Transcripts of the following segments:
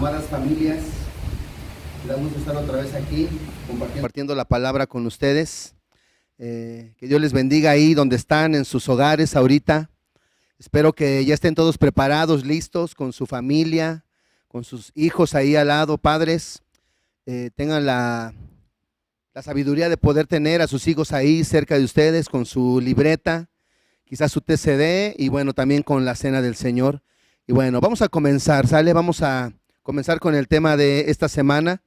amadas familias, le da gusto estar otra vez aquí compartiendo la palabra con ustedes. Que Dios les bendiga ahí donde están, en sus hogares ahorita. Espero que ya estén todos preparados, listos, con su familia, con sus hijos ahí al lado, padres. Tengan la sabiduría de poder tener a sus hijos ahí cerca de ustedes con su libreta, quizás su TCD y bueno, también con la cena del Señor. Y bueno, vamos a comenzar, ¿sale? Vamos a comenzar con el tema de esta semana.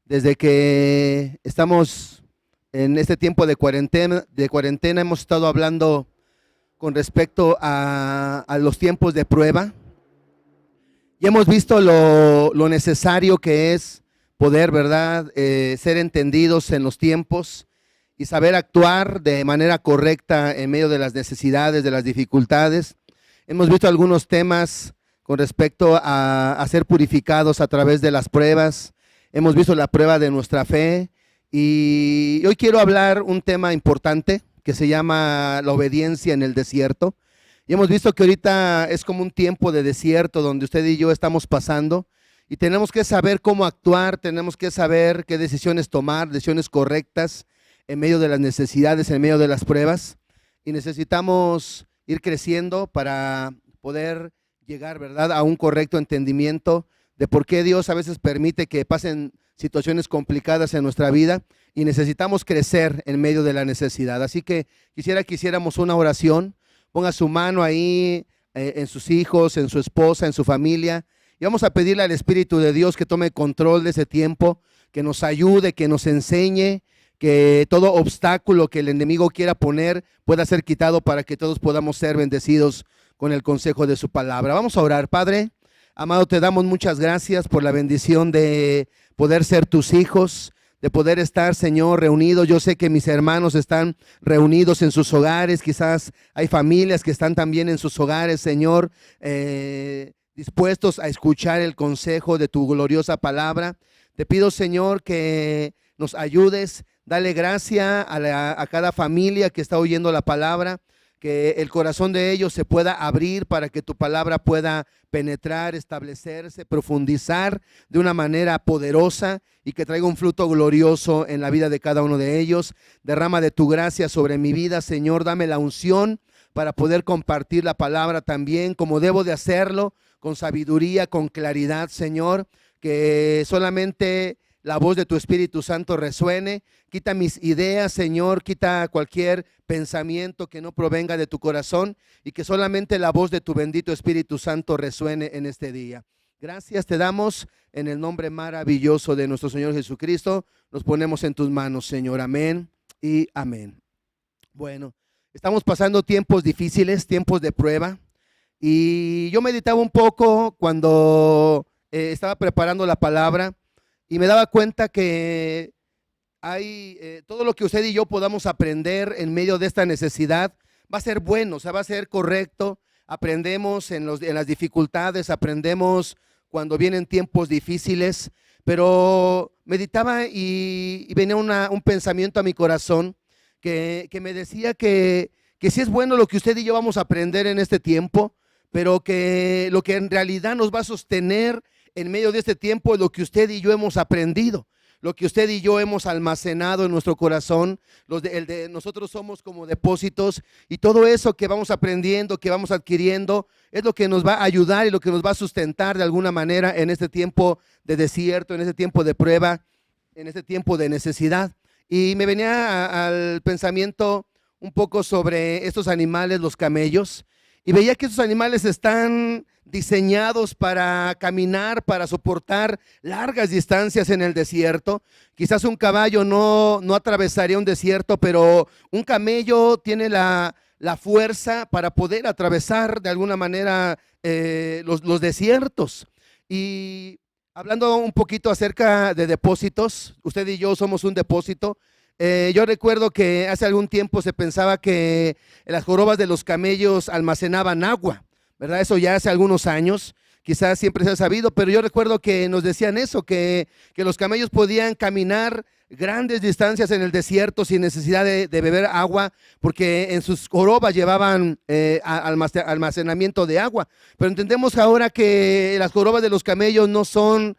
Desde que estamos en este tiempo de cuarentena hemos estado hablando con respecto a los tiempos de prueba. Y hemos visto lo necesario que es poder, ¿verdad?, ser entendidos en los tiempos y saber actuar de manera correcta en medio de las necesidades, de las dificultades. Hemos visto algunos temas con respecto a ser purificados a través de las pruebas. Hemos visto la prueba de nuestra fe y hoy quiero hablar un tema importante que se llama la obediencia en el desierto. Y hemos visto que ahorita es como un tiempo de desierto donde usted y yo estamos pasando y tenemos que saber cómo actuar, tenemos que saber qué decisiones tomar, decisiones correctas en medio de las necesidades, en medio de las pruebas, y necesitamos ir creciendo para poder llegar, ¿verdad?, a un correcto entendimiento de por qué Dios a veces permite que pasen situaciones complicadas en nuestra vida y necesitamos crecer en medio de la necesidad. Así que quisiera que hiciéramos una oración. Ponga su mano ahí en sus hijos, en su esposa, en su familia, y vamos a pedirle al Espíritu de Dios que tome control de ese tiempo, que nos ayude, que nos enseñe, que todo obstáculo que el enemigo quiera poner pueda ser quitado para que todos podamos ser bendecidos con el consejo de su palabra. Vamos a orar. Padre amado, te damos muchas gracias por la bendición de poder ser tus hijos, de poder estar, Señor, reunidos. Yo sé que mis hermanos están reunidos en sus hogares, quizás hay familias que están también en sus hogares, Señor, dispuestos a escuchar el consejo de tu gloriosa palabra. Te pido, Señor, que nos ayudes. Dale gracia a cada familia que está oyendo la palabra, que el corazón de ellos se pueda abrir para que tu palabra pueda penetrar, establecerse, profundizar de una manera poderosa y que traiga un fruto glorioso en la vida de cada uno de ellos. Derrama de tu gracia sobre mi vida, Señor. Dame la unción para poder compartir la palabra también como debo de hacerlo, con sabiduría, con claridad, Señor, que solamente la voz de tu Espíritu Santo resuene. Quita mis ideas, Señor, quita cualquier pensamiento que no provenga de tu corazón y que solamente la voz de tu bendito Espíritu Santo resuene en este día. Gracias te damos en el nombre maravilloso de nuestro Señor Jesucristo. Nos ponemos en tus manos, Señor. Amén y amén. Bueno, estamos pasando tiempos difíciles, tiempos de prueba, y yo meditaba un poco cuando estaba preparando la palabra y me daba cuenta que hay todo lo que usted y yo podamos aprender en medio de esta necesidad va a ser bueno, o sea, va a ser correcto. Aprendemos en las dificultades, aprendemos cuando vienen tiempos difíciles, pero meditaba y venía un pensamiento a mi corazón que me decía que sí es bueno lo que usted y yo vamos a aprender en este tiempo, pero que lo que en realidad nos va a sostener en medio de este tiempo es lo que usted y yo hemos aprendido, lo que usted y yo hemos almacenado en nuestro corazón. Nosotros somos como depósitos, y todo eso que vamos aprendiendo, que vamos adquiriendo, es lo que nos va a ayudar y lo que nos va a sustentar de alguna manera en este tiempo de desierto, en este tiempo de prueba, en este tiempo de necesidad. Y me venía al pensamiento un poco sobre estos animales, los camellos, y veía que estos animales están diseñados para caminar, para soportar largas distancias en el desierto. Quizás un caballo no atravesaría un desierto, pero un camello tiene la fuerza para poder atravesar de alguna manera los desiertos. Y hablando un poquito acerca de depósitos, usted y yo somos un depósito. Yo recuerdo que hace algún tiempo se pensaba que las jorobas de los camellos almacenaban agua, ¿verdad? Eso ya hace algunos años, quizás siempre se ha sabido, pero yo recuerdo que nos decían eso, que los camellos podían caminar grandes distancias en el desierto sin necesidad de beber agua, porque en sus jorobas llevaban almacenamiento de agua. Pero entendemos ahora que las jorobas de los camellos no son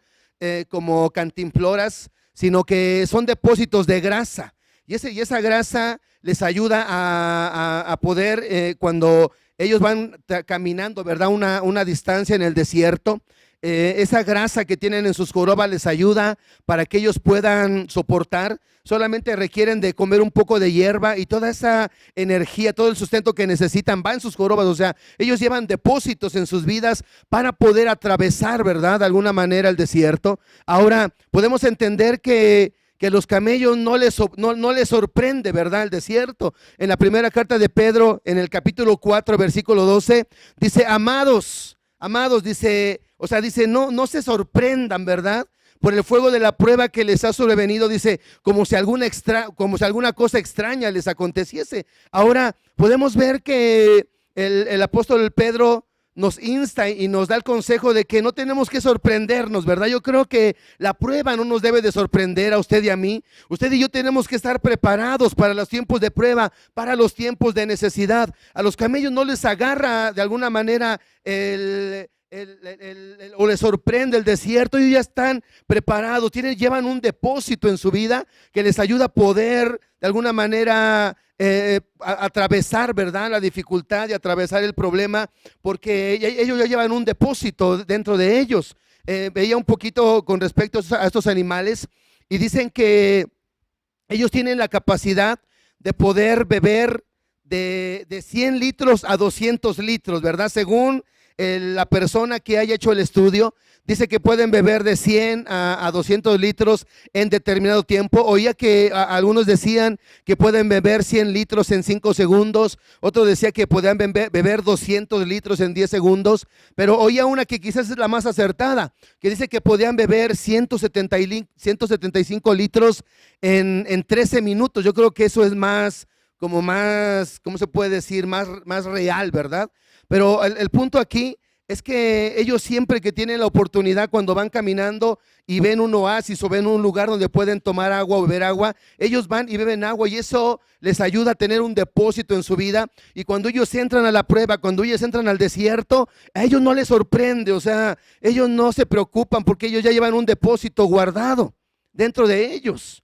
como cantimploras, sino que son depósitos de grasa. Y esa grasa les ayuda a poder, cuando ellos van caminando, ¿verdad? Una distancia en el desierto, esa grasa que tienen en sus jorobas les ayuda para que ellos puedan soportar. Solamente requieren de comer un poco de hierba y toda esa energía, todo el sustento que necesitan va en sus jorobas. O sea, ellos llevan depósitos en sus vidas para poder atravesar, ¿verdad? De alguna manera el desierto. Ahora, podemos entender que los camellos no les sorprende, ¿verdad? El desierto. En la primera carta de Pedro, en el capítulo 4, versículo 12, dice, amados, dice, o sea, dice, no se sorprendan, ¿verdad? Por el fuego de la prueba que les ha sobrevenido, dice, como si alguna cosa extraña les aconteciese. Ahora, podemos ver que el apóstol Pedro nos insta y nos da el consejo de que no tenemos que sorprendernos, ¿verdad? Yo creo que la prueba no nos debe de sorprender a usted y a mí. Usted y yo tenemos que estar preparados para los tiempos de prueba, para los tiempos de necesidad. A los camellos no les agarra de alguna manera o les sorprende el desierto. Ellos ya están preparados, llevan un depósito en su vida que les ayuda a poder de alguna manera atravesar, ¿verdad? La dificultad y atravesar el problema, porque ellos ya llevan un depósito dentro de ellos. Veía un poquito con respecto a estos animales y dicen que ellos tienen la capacidad de poder beber de 100 litros a 200 litros, ¿verdad? Según la persona que haya hecho el estudio, dice que pueden beber de 100 a 200 litros en determinado tiempo. Oía que algunos decían que pueden beber 100 litros en 5 segundos, otro decía que podían beber 200 litros en 10 segundos, pero oía una que quizás es la más acertada, que dice que podían beber 175 litros en 13 minutos. Yo creo que eso es más, ¿cómo se puede decir? Más real, ¿verdad? Pero el punto aquí es que ellos siempre que tienen la oportunidad, cuando van caminando y ven un oasis o ven un lugar donde pueden tomar agua o beber agua, ellos van y beben agua, y eso les ayuda a tener un depósito en su vida. Y cuando ellos entran a la prueba, cuando ellos entran al desierto, a ellos no les sorprende, o sea, ellos no se preocupan porque ellos ya llevan un depósito guardado dentro de ellos.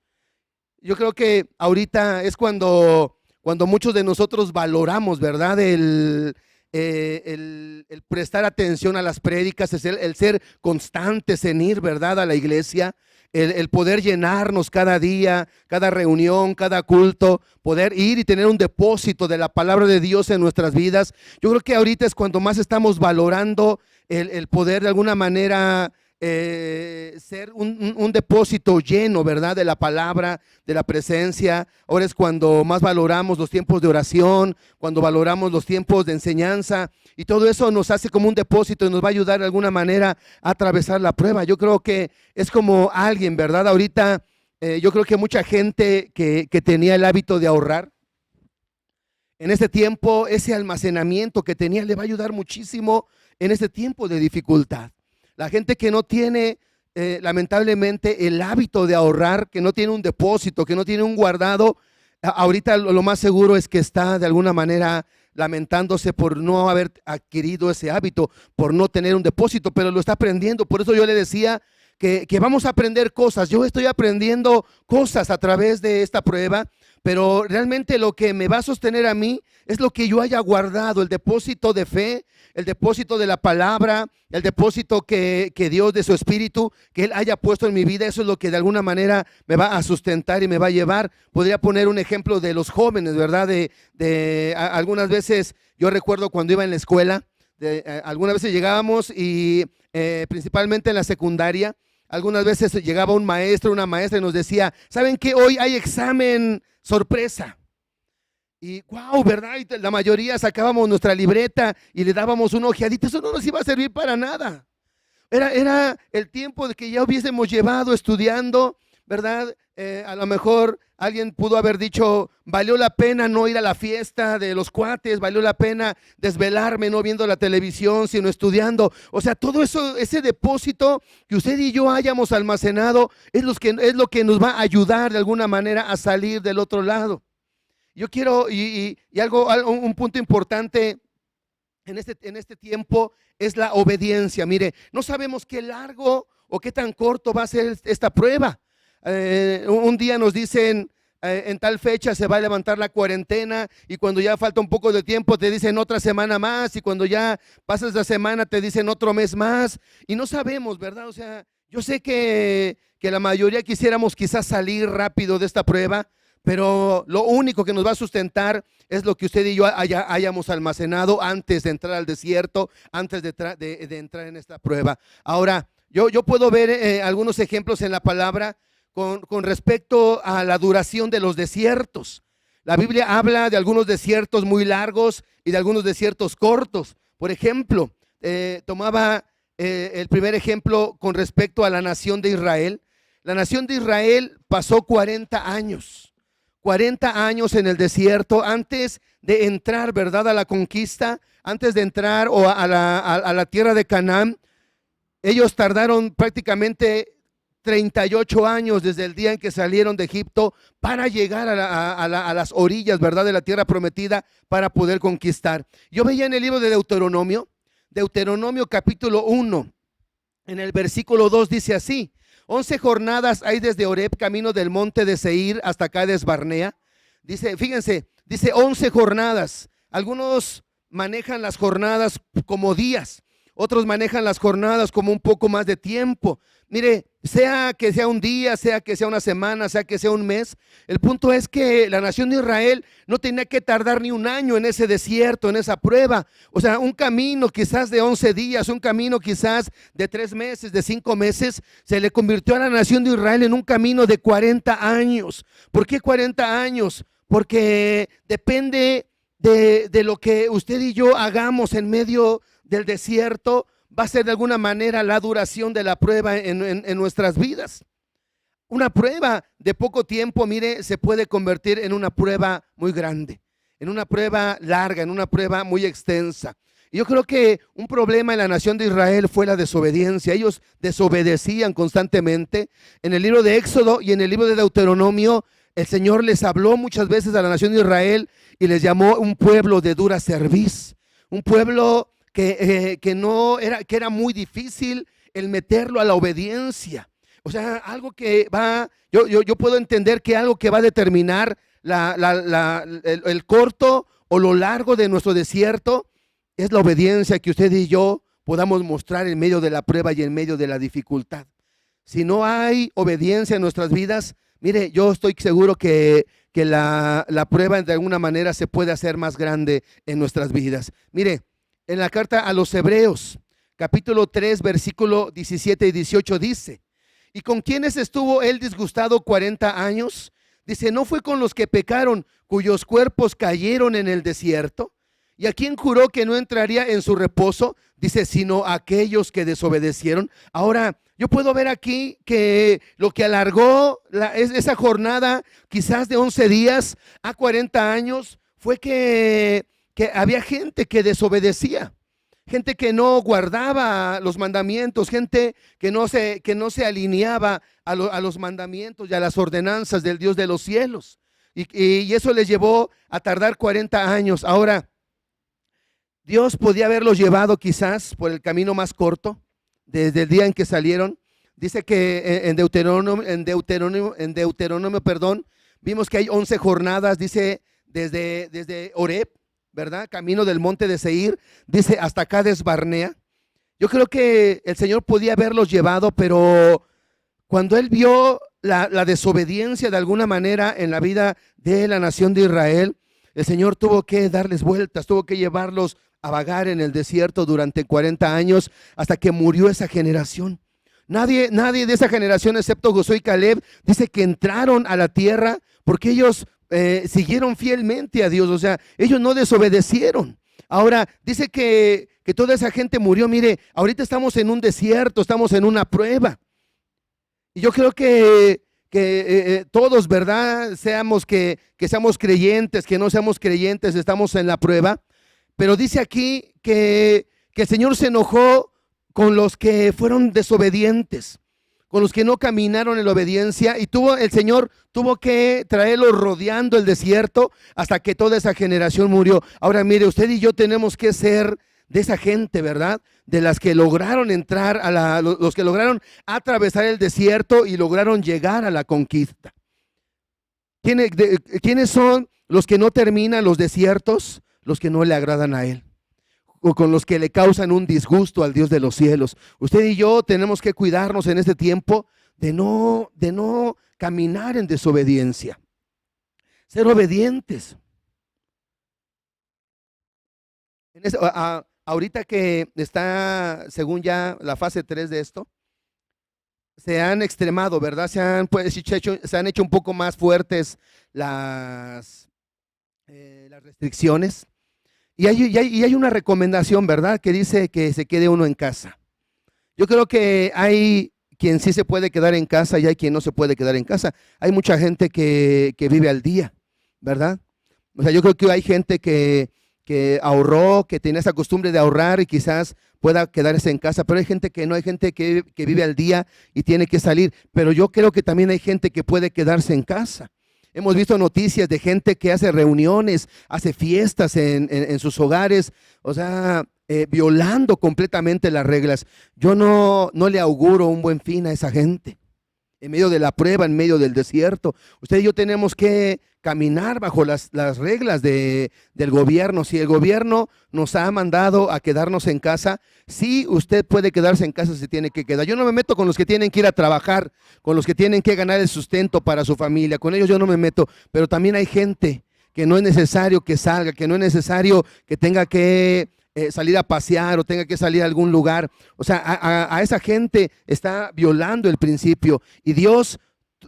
Yo creo que ahorita es cuando muchos de nosotros valoramos, ¿verdad? El prestar atención a las prédicas, el ser constantes en ir, ¿verdad?, a la iglesia, el poder llenarnos cada día, cada reunión, cada culto, poder ir y tener un depósito de la palabra de Dios en nuestras vidas. Yo creo que ahorita es cuando más estamos valorando el poder de alguna manera ser un depósito lleno, ¿verdad?, de la palabra, de la presencia. Ahora es cuando más valoramos los tiempos de oración, cuando valoramos los tiempos de enseñanza, y todo eso nos hace como un depósito y nos va a ayudar de alguna manera a atravesar la prueba. Yo creo que es como alguien, ¿verdad? Ahorita yo creo que mucha gente que tenía el hábito de ahorrar, en este tiempo ese almacenamiento que tenía le va a ayudar muchísimo en este tiempo de dificultad. La gente que no tiene, lamentablemente, el hábito de ahorrar, que no tiene un depósito, que no tiene un guardado, ahorita lo más seguro es que está de alguna manera lamentándose por no haber adquirido ese hábito, por no tener un depósito, pero lo está aprendiendo. Por eso yo le decía que vamos a aprender cosas. Yo estoy aprendiendo cosas a través de esta prueba, pero realmente lo que me va a sostener a mí es lo que yo haya guardado, el depósito de fe, el depósito de la palabra, el depósito que Dios de su espíritu, que Él haya puesto en mi vida. Eso es lo que de alguna manera me va a sustentar y me va a llevar. Podría poner un ejemplo de los jóvenes, ¿verdad? Algunas veces, yo recuerdo cuando iba en la escuela, algunas veces llegábamos y principalmente en la secundaria, algunas veces llegaba un maestro, una maestra y nos decía, ¿saben qué? Hoy hay examen sorpresa. Y wow, ¿verdad? Y la mayoría sacábamos nuestra libreta y le dábamos una ojeadita. Eso no nos iba a servir para nada. Era el tiempo de que ya hubiésemos llevado estudiando, ¿verdad? A lo mejor alguien pudo haber dicho, valió la pena no ir a la fiesta de los cuates, valió la pena desvelarme no viendo la televisión, sino estudiando. O sea, todo eso, ese depósito que usted y yo hayamos almacenado es lo que nos va a ayudar de alguna manera a salir del otro lado. Yo quiero, un punto importante en este tiempo es la obediencia. Mire, no sabemos qué largo o qué tan corto va a ser esta prueba. Un día nos dicen, en tal fecha se va a levantar la cuarentena, y cuando ya falta un poco de tiempo te dicen otra semana más, y cuando ya pasas la semana te dicen otro mes más, y no sabemos, ¿verdad? O sea, yo sé que la mayoría quisiéramos quizás salir rápido de esta prueba, pero lo único que nos va a sustentar es lo que usted y yo hayamos almacenado antes de entrar al desierto, antes de entrar en esta prueba. Ahora, yo puedo ver algunos ejemplos en la palabra con respecto a la duración de los desiertos. La Biblia habla de algunos desiertos muy largos y de algunos desiertos cortos. Por ejemplo, tomaba el primer ejemplo con respecto a la nación de Israel. La nación de Israel pasó 40 años en el desierto antes de entrar, ¿verdad?, a la conquista, antes de entrar a la tierra de Canaán. Ellos tardaron prácticamente 38 años desde el día en que salieron de Egipto para llegar a las orillas, ¿verdad?, de la tierra prometida, para poder conquistar. Yo veía en el libro de Deuteronomio capítulo 1, en el versículo 2 dice así: 11 jornadas hay desde Horeb, camino del monte de Seir, hasta Cades Barnea. Dice, fíjense, dice 11 jornadas. Algunos manejan las jornadas como días, otros manejan las jornadas como un poco más de tiempo. Mire, sea que sea un día, sea que sea una semana, sea que sea un mes, el punto es que la nación de Israel no tenía que tardar ni un año en ese desierto, en esa prueba. O sea, un camino quizás de 11 días, un camino quizás de 3 meses, de 5 meses, se le convirtió a la nación de Israel en un camino de 40 años. ¿Por qué 40 años? Porque depende de lo que usted y yo hagamos en medio del desierto, va a ser de alguna manera la duración de la prueba en nuestras vidas. Una prueba de poco tiempo, mire, se puede convertir en una prueba muy grande, en una prueba larga, en una prueba muy extensa. Y yo creo que un problema en la nación de Israel fue la desobediencia. Ellos desobedecían constantemente. En el libro de Éxodo y en el libro de Deuteronomio, el Señor les habló muchas veces a la nación de Israel y les llamó un pueblo de dura cerviz, un pueblo que era muy difícil el meterlo a la obediencia. O sea, algo que yo puedo entender que algo que va a determinar el corto o lo largo de nuestro desierto es la obediencia que usted y yo podamos mostrar en medio de la prueba y en medio de la dificultad. Si no hay obediencia en nuestras vidas, mire, yo estoy seguro que la prueba de alguna manera se puede hacer más grande en nuestras vidas. Mire, en la carta a los Hebreos, capítulo 3, versículo 17 y 18 dice: ¿y con quiénes estuvo él disgustado 40 años? Dice, ¿no fue con los que pecaron, cuyos cuerpos cayeron en el desierto? ¿Y a quién juró que no entraría en su reposo? Dice, sino a aquellos que desobedecieron. Ahora, yo puedo ver aquí que lo que alargó esa jornada, quizás de 11 días a 40 años, fue que había gente que desobedecía, gente que no guardaba los mandamientos, gente que no se alineaba a los mandamientos y a las ordenanzas del Dios de los cielos. Y eso les llevó a tardar 40 años. Ahora, Dios podía haberlos llevado quizás por el camino más corto, desde el día en que salieron. Dice que en Deuteronomio, vimos que hay 11 jornadas, dice desde Horeb, ¿verdad? Camino del monte de Seir, dice hasta Cades Barnea. Yo creo que el Señor podía haberlos llevado, pero cuando Él vio la desobediencia de alguna manera en la vida de la nación de Israel, el Señor tuvo que darles vueltas, tuvo que llevarlos a vagar en el desierto durante 40 años hasta que murió esa generación. Nadie de esa generación, excepto Josué y Caleb, dice que entraron a la tierra porque ellos siguieron fielmente a Dios. O sea, ellos no desobedecieron. Ahora, dice que toda esa gente murió. Mire, ahorita estamos en un desierto, estamos en una prueba. Y yo creo que todos, ¿verdad? Que seamos creyentes, que no seamos creyentes, estamos en la prueba. Pero dice aquí que el Señor se enojó con los que fueron desobedientes, con los que no caminaron en la obediencia, y el Señor tuvo que traerlos rodeando el desierto hasta que toda esa generación murió. Ahora mire, usted y yo tenemos que ser de esa gente, ¿verdad? De las que lograron entrar los que lograron atravesar el desierto y lograron llegar a la conquista. ¿Quiénes son los que no terminan los desiertos? Los que no le agradan a Él, o con los que le causan un disgusto al Dios de los cielos. Usted y yo tenemos que cuidarnos en este tiempo de no caminar en desobediencia, ser obedientes. Ahorita que está, según ya la fase 3 de esto, se han extremado, ¿verdad? Se han hecho un poco más fuertes las restricciones. Y hay una recomendación, ¿verdad? Que dice que se quede uno en casa. Yo creo que hay quien sí se puede quedar en casa y hay quien no se puede quedar en casa. Hay mucha gente que vive al día, ¿verdad? O sea, yo creo que hay gente que ahorró, que tiene esa costumbre de ahorrar y quizás pueda quedarse en casa, pero hay gente que no, hay gente que vive al día y tiene que salir. Pero yo creo que también hay gente que puede quedarse en casa. Hemos visto noticias de gente que hace reuniones, hace fiestas en sus hogares, o sea, violando completamente las reglas. Yo no le auguro un buen fin a esa gente. En medio de la prueba, en medio del desierto, usted y yo tenemos que caminar bajo las reglas del gobierno. Si el gobierno nos ha mandado a quedarnos en casa, sí, usted puede quedarse en casa, se tiene que quedar. Yo no me meto con los que tienen que ir a trabajar, con los que tienen que ganar el sustento para su familia, con ellos yo no me meto, pero también hay gente que no es necesario que salga, que no es necesario que tenga que salir a pasear o tenga que salir a algún lugar. O sea, a esa gente está violando el principio, y Dios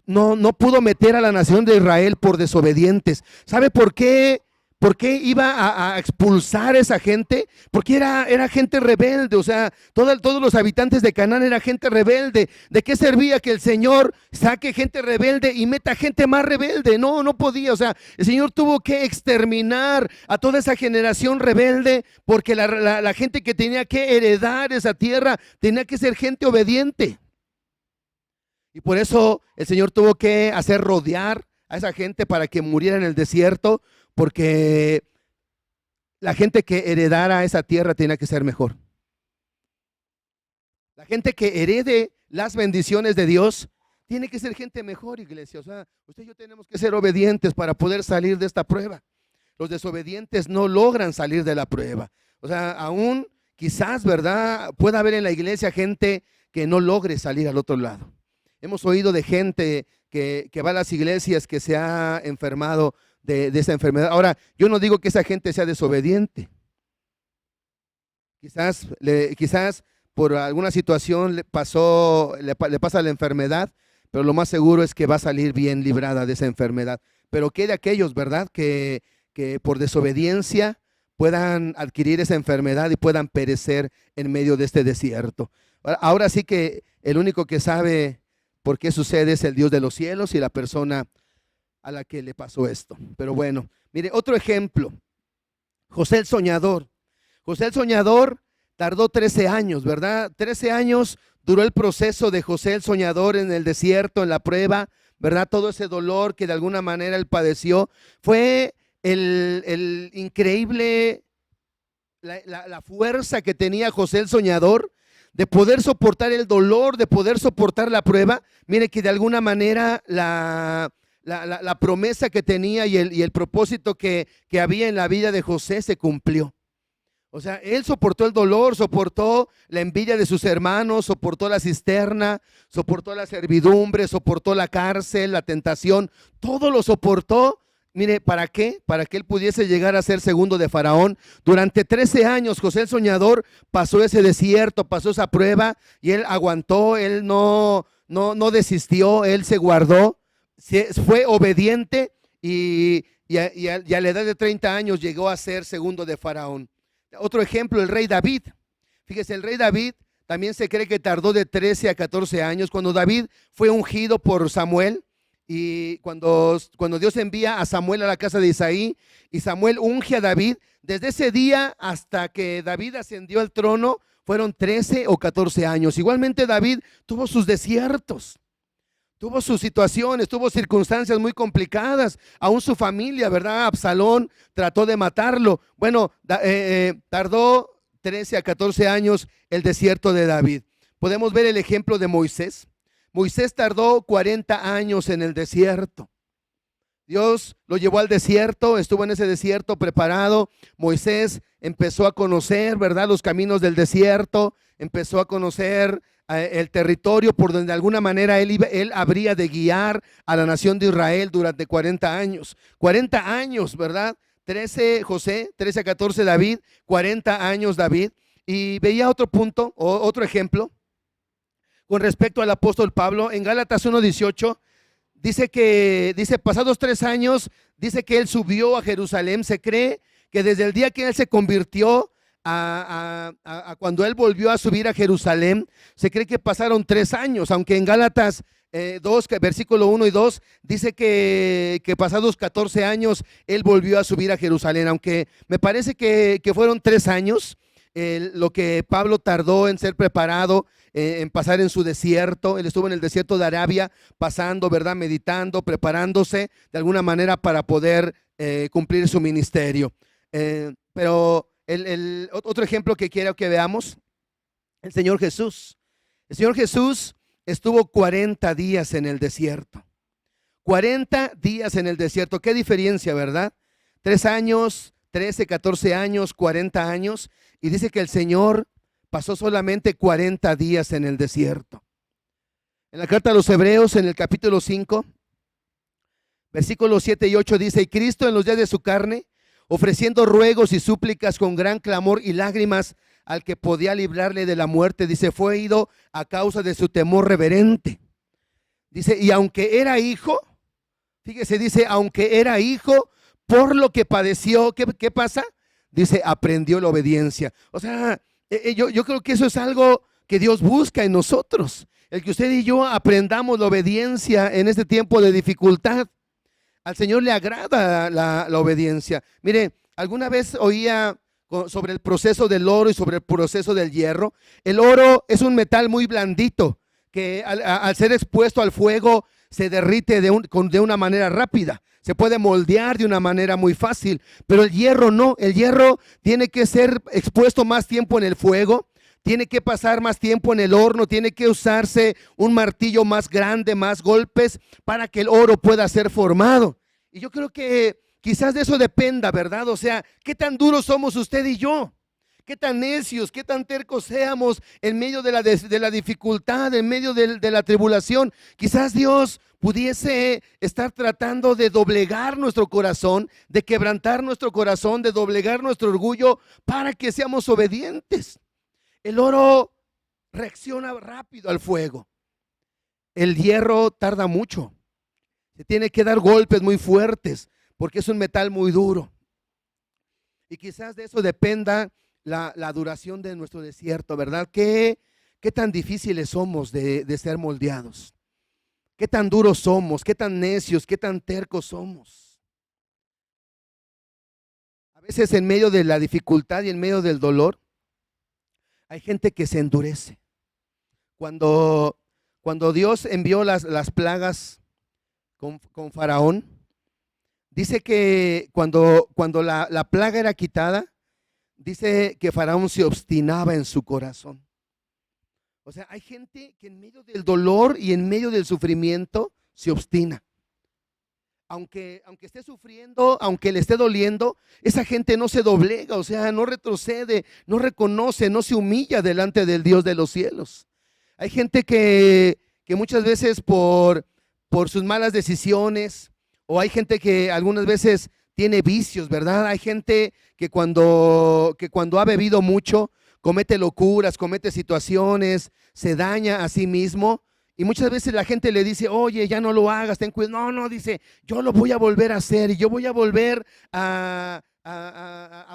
no pudo meter a la nación de Israel por desobedientes. ¿Sabe por qué? ¿Por qué iba a expulsar a esa gente? Porque era gente rebelde. O sea, todos los habitantes de Canaán eran gente rebelde. ¿De qué servía que el Señor saque gente rebelde y meta gente más rebelde? No podía. O sea, el Señor tuvo que exterminar a toda esa generación rebelde, porque la gente que tenía que heredar esa tierra tenía que ser gente obediente. Y por eso el Señor tuvo que hacer rodear a esa gente para que muriera en el desierto, porque la gente que heredara esa tierra tenía que ser mejor. La gente que herede las bendiciones de Dios tiene que ser gente mejor, iglesia. O sea, usted y yo tenemos que ser obedientes para poder salir de esta prueba. Los desobedientes no logran salir de la prueba. O sea, aún quizás, ¿verdad?, pueda haber en la iglesia gente que no logre salir al otro lado. Hemos oído de gente que va a las iglesias que se ha enfermado de esa enfermedad. Ahora, yo no digo que esa gente sea desobediente. Quizás por alguna situación le pasa la enfermedad, pero lo más seguro es que va a salir bien librada de esa enfermedad. Pero ¿qué de aquellos, verdad, que por desobediencia puedan adquirir esa enfermedad y puedan perecer en medio de este desierto? Ahora sí que el único que sabe por qué sucede es el Dios de los cielos y la persona a la que le pasó esto. Pero bueno, mire, otro ejemplo, José el soñador. José el soñador tardó 13 años, ¿verdad? 13 años duró el proceso de José el soñador en el desierto, en la prueba, ¿verdad? Todo ese dolor que de alguna manera él padeció. Fue el increíble, la fuerza que tenía José el soñador de poder soportar el dolor, de poder soportar la prueba. Mire que de alguna manera la promesa que tenía y el propósito que había en la vida de José se cumplió. O sea, él soportó el dolor, soportó la envidia de sus hermanos, soportó la cisterna, soportó la servidumbre, soportó la cárcel, la tentación, todo lo soportó. Mire, ¿para qué? Para que él pudiese llegar a ser segundo de Faraón. Durante 13 años José el soñador pasó ese desierto, pasó esa prueba, y él aguantó, él no desistió, él se guardó, fue obediente, y a la edad de 30 años llegó a ser segundo de Faraón. Otro ejemplo, el rey David. Fíjese, el rey David también se cree que tardó de 13 a 14 años. Cuando David fue ungido por Samuel, Y cuando Dios envía a Samuel a la casa de Isaí y Samuel unge a David, desde ese día hasta que David ascendió al trono, fueron 13 o 14 años. Igualmente David tuvo sus desiertos, tuvo sus situaciones, tuvo circunstancias muy complicadas. Aún su familia, ¿verdad? Absalón trató de matarlo. Bueno, tardó 13 a 14 años el desierto de David. Podemos ver el ejemplo de Moisés. Moisés tardó 40 años en el desierto. Dios lo llevó al desierto, estuvo en ese desierto preparado. Moisés empezó a conocer, ¿verdad?, los caminos del desierto, empezó a conocer el territorio por donde de alguna manera él habría de guiar a la nación de Israel durante 40 años. 40 años, ¿verdad? 13 José, 13 a 14 David, 40 años David. Y veía otro punto, o otro ejemplo, con respecto al apóstol Pablo. En Gálatas 1:18 dice pasados 3 años, dice que él subió a Jerusalén. Se cree que desde el día que él se convirtió a cuando él volvió a subir a Jerusalén, se cree que pasaron 3 años, aunque en Gálatas 2, versículo 1 y 2, dice que pasados 14 años él volvió a subir a Jerusalén, aunque me parece que fueron 3 años. Lo que Pablo tardó en ser preparado, en pasar en su desierto. Él estuvo en el desierto de Arabia pasando, ¿verdad?, meditando, preparándose de alguna manera para poder cumplir su ministerio. Pero el otro ejemplo que quiero que veamos, el Señor Jesús. El Señor Jesús estuvo 40 días en el desierto. 40 días en el desierto. Qué diferencia, ¿verdad? 3 años, 13, 14 años, 40 años. Y dice que el Señor pasó solamente 40 días en el desierto. En la carta a los Hebreos, en el capítulo 5, versículos 7 y 8 dice: y Cristo en los días de su carne, ofreciendo ruegos y súplicas con gran clamor y lágrimas al que podía librarle de la muerte, dice, fue ido a causa de su temor reverente. Dice, y aunque era hijo, fíjese, dice, aunque era hijo, por lo que padeció, ¿qué pasa? Dice, aprendió la obediencia. O sea, yo creo que eso es algo que Dios busca en nosotros. El que usted y yo aprendamos la obediencia en este tiempo de dificultad. Al Señor le agrada la obediencia. Mire, alguna vez oía sobre el proceso del oro y sobre el proceso del hierro. El oro es un metal muy blandito que al ser expuesto al fuego se derrite de una manera rápida. Se puede moldear de una manera muy fácil, pero el hierro no. El hierro tiene que ser expuesto más tiempo en el fuego, tiene que pasar más tiempo en el horno, tiene que usarse un martillo más grande, más golpes para que el oro pueda ser formado. Y yo creo que quizás de eso dependa, ¿verdad? O sea, ¿qué tan duros somos usted y yo? ¿Qué tan necios, qué tan tercos seamos en medio de la dificultad, en medio de la tribulación? Quizás Dios pudiese estar tratando de doblegar nuestro corazón, de quebrantar nuestro corazón, de doblegar nuestro orgullo para que seamos obedientes. El oro reacciona rápido al fuego. El hierro tarda mucho. Se tiene que dar golpes muy fuertes porque es un metal muy duro. Y quizás de eso dependa la duración de nuestro desierto, ¿verdad? ¿Qué tan difíciles somos de ser moldeados? ¿Qué tan duros somos? ¿Qué tan necios? ¿Qué tan tercos somos? A veces en medio de la dificultad y en medio del dolor, hay gente que se endurece. Cuando Dios envió las plagas con Faraón, dice que cuando la plaga era quitada, dice que Faraón se obstinaba en su corazón. O sea, hay gente que en medio del dolor y en medio del sufrimiento se obstina. Aunque esté sufriendo, aunque le esté doliendo, esa gente no se doblega, o sea, no retrocede, no reconoce, no se humilla delante del Dios de los cielos. Hay gente que muchas veces por sus malas decisiones, o hay gente que algunas veces tiene vicios, ¿verdad? Hay gente que cuando ha bebido mucho, comete locuras, comete situaciones, se daña a sí mismo. Y muchas veces la gente le dice, oye, ya no lo hagas, ten cuidado. No, dice, yo lo voy a volver a hacer y yo voy a volver a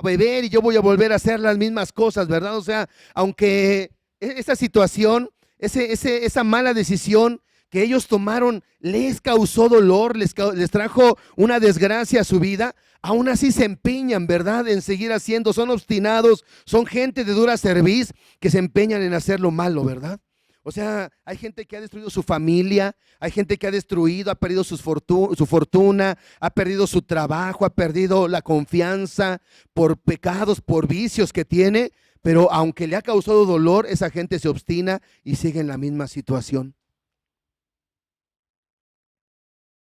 beber y yo voy a volver a hacer las mismas cosas, ¿verdad? O sea, aunque esa situación, esa mala decisión que ellos tomaron, les causó dolor, les trajo una desgracia a su vida, aún así se empeñan, ¿verdad?, en seguir haciendo, son obstinados, son gente de dura cerviz que se empeñan en hacer lo malo, ¿verdad? O sea, hay gente que ha destruido su familia, hay gente que ha perdido su fortuna, ha perdido su trabajo, ha perdido la confianza por pecados, por vicios que tiene, pero aunque le ha causado dolor, esa gente se obstina y sigue en la misma situación.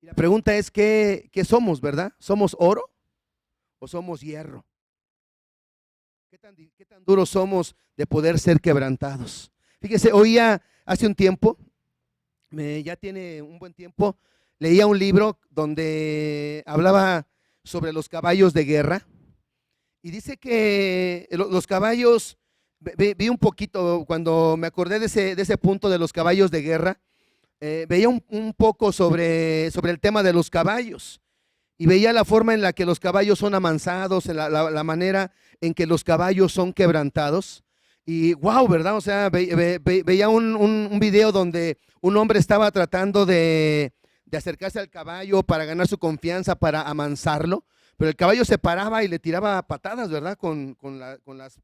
Y la pregunta es, ¿qué somos, verdad? ¿Somos oro o somos hierro? ¿Qué tan duros somos de poder ser quebrantados? Fíjese, oía hace un tiempo, ya tiene un buen tiempo, leía un libro donde hablaba sobre los caballos de guerra y dice que los caballos, vi un poquito, cuando me acordé de ese punto de los caballos de guerra, veía un poco sobre el tema de los caballos y veía la forma en la que los caballos son amansados, la manera en que los caballos son quebrantados. Y wow, ¿verdad? O sea, veía un video donde un hombre estaba tratando de acercarse al caballo para ganar su confianza, para amansarlo, pero el caballo se paraba y le tiraba patadas, ¿verdad? Con las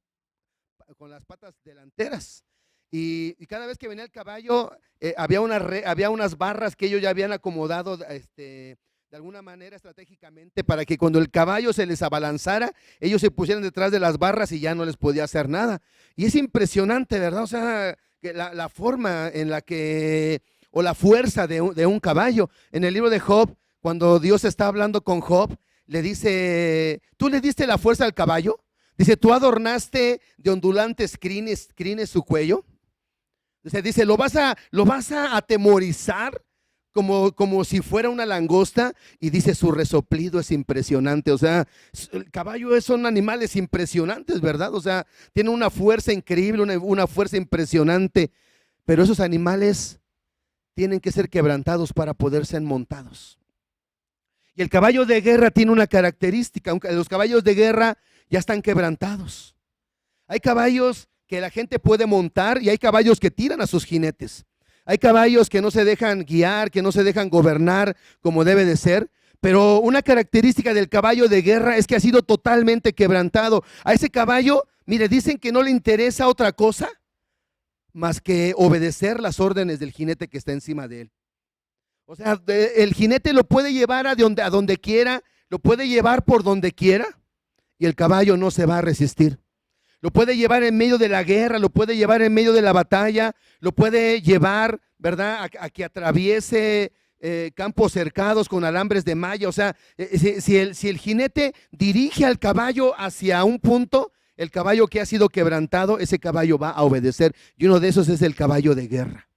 patas delanteras. Y cada vez que venía el caballo, había unas barras que ellos ya habían acomodado de alguna manera estratégicamente para que cuando el caballo se les abalanzara, ellos se pusieran detrás de las barras y ya no les podía hacer nada. Y es impresionante, ¿verdad? O sea, que la forma en la que, o la fuerza de un caballo. En el libro de Job, cuando Dios está hablando con Job, le dice, ¿tú le diste la fuerza al caballo? Dice, ¿tú adornaste de ondulantes crines su cuello? Dice, ¿lo vas a atemorizar como si fuera una langosta? Y dice, su resoplido es impresionante. O sea, el caballo son animales impresionantes, ¿verdad? O sea, tienen una fuerza increíble, una fuerza impresionante. Pero esos animales tienen que ser quebrantados para poder ser montados. Y el caballo de guerra tiene una característica, aunque los caballos de guerra ya están quebrantados. Hay caballos que la gente puede montar y hay caballos que tiran a sus jinetes. Hay caballos que no se dejan guiar, que no se dejan gobernar como debe de ser. Pero una característica del caballo de guerra es que ha sido totalmente quebrantado. A ese caballo, mire, dicen que no le interesa otra cosa más que obedecer las órdenes del jinete que está encima de él. O sea, el jinete lo puede llevar a donde quiera, lo puede llevar por donde quiera y el caballo no se va a resistir. Lo puede llevar en medio de la guerra, lo puede llevar en medio de la batalla, lo puede llevar, ¿verdad?, a que atraviese campos cercados con alambres de malla. O sea, si el jinete dirige al caballo hacia un punto, el caballo que ha sido quebrantado, ese caballo va a obedecer. Y uno de esos es el caballo de guerra.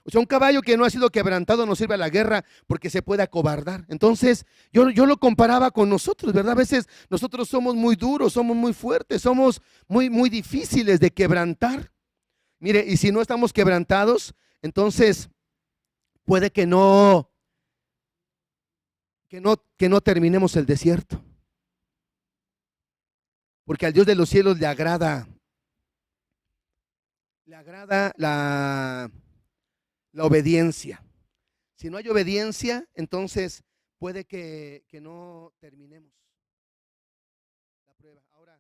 O sea, un caballo que no ha sido quebrantado no sirve a la guerra porque se puede acobardar. Entonces, yo lo comparaba con nosotros, ¿verdad? A veces nosotros somos muy duros, somos muy fuertes, somos muy difíciles de quebrantar. Mire, y si no estamos quebrantados, entonces puede que no terminemos el desierto. Porque al Dios de los cielos le agrada la obediencia. Si no hay obediencia, entonces puede que no terminemos la prueba. Ahora,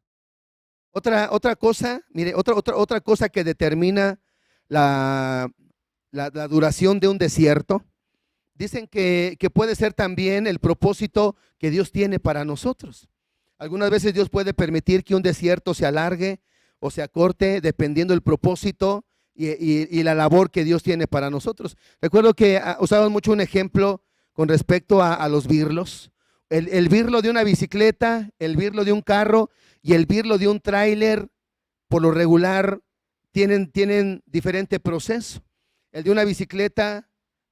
otra cosa, mire, otra cosa que determina la duración de un desierto, dicen que puede ser también el propósito que Dios tiene para nosotros. Algunas veces Dios puede permitir que un desierto se alargue o se acorte dependiendo del propósito y la labor que Dios tiene para nosotros. Recuerdo que usamos mucho un ejemplo con respecto a los birlos. El birlo de una bicicleta, el birlo de un carro y el birlo de un tráiler, por lo regular, tienen diferente proceso. El de una bicicleta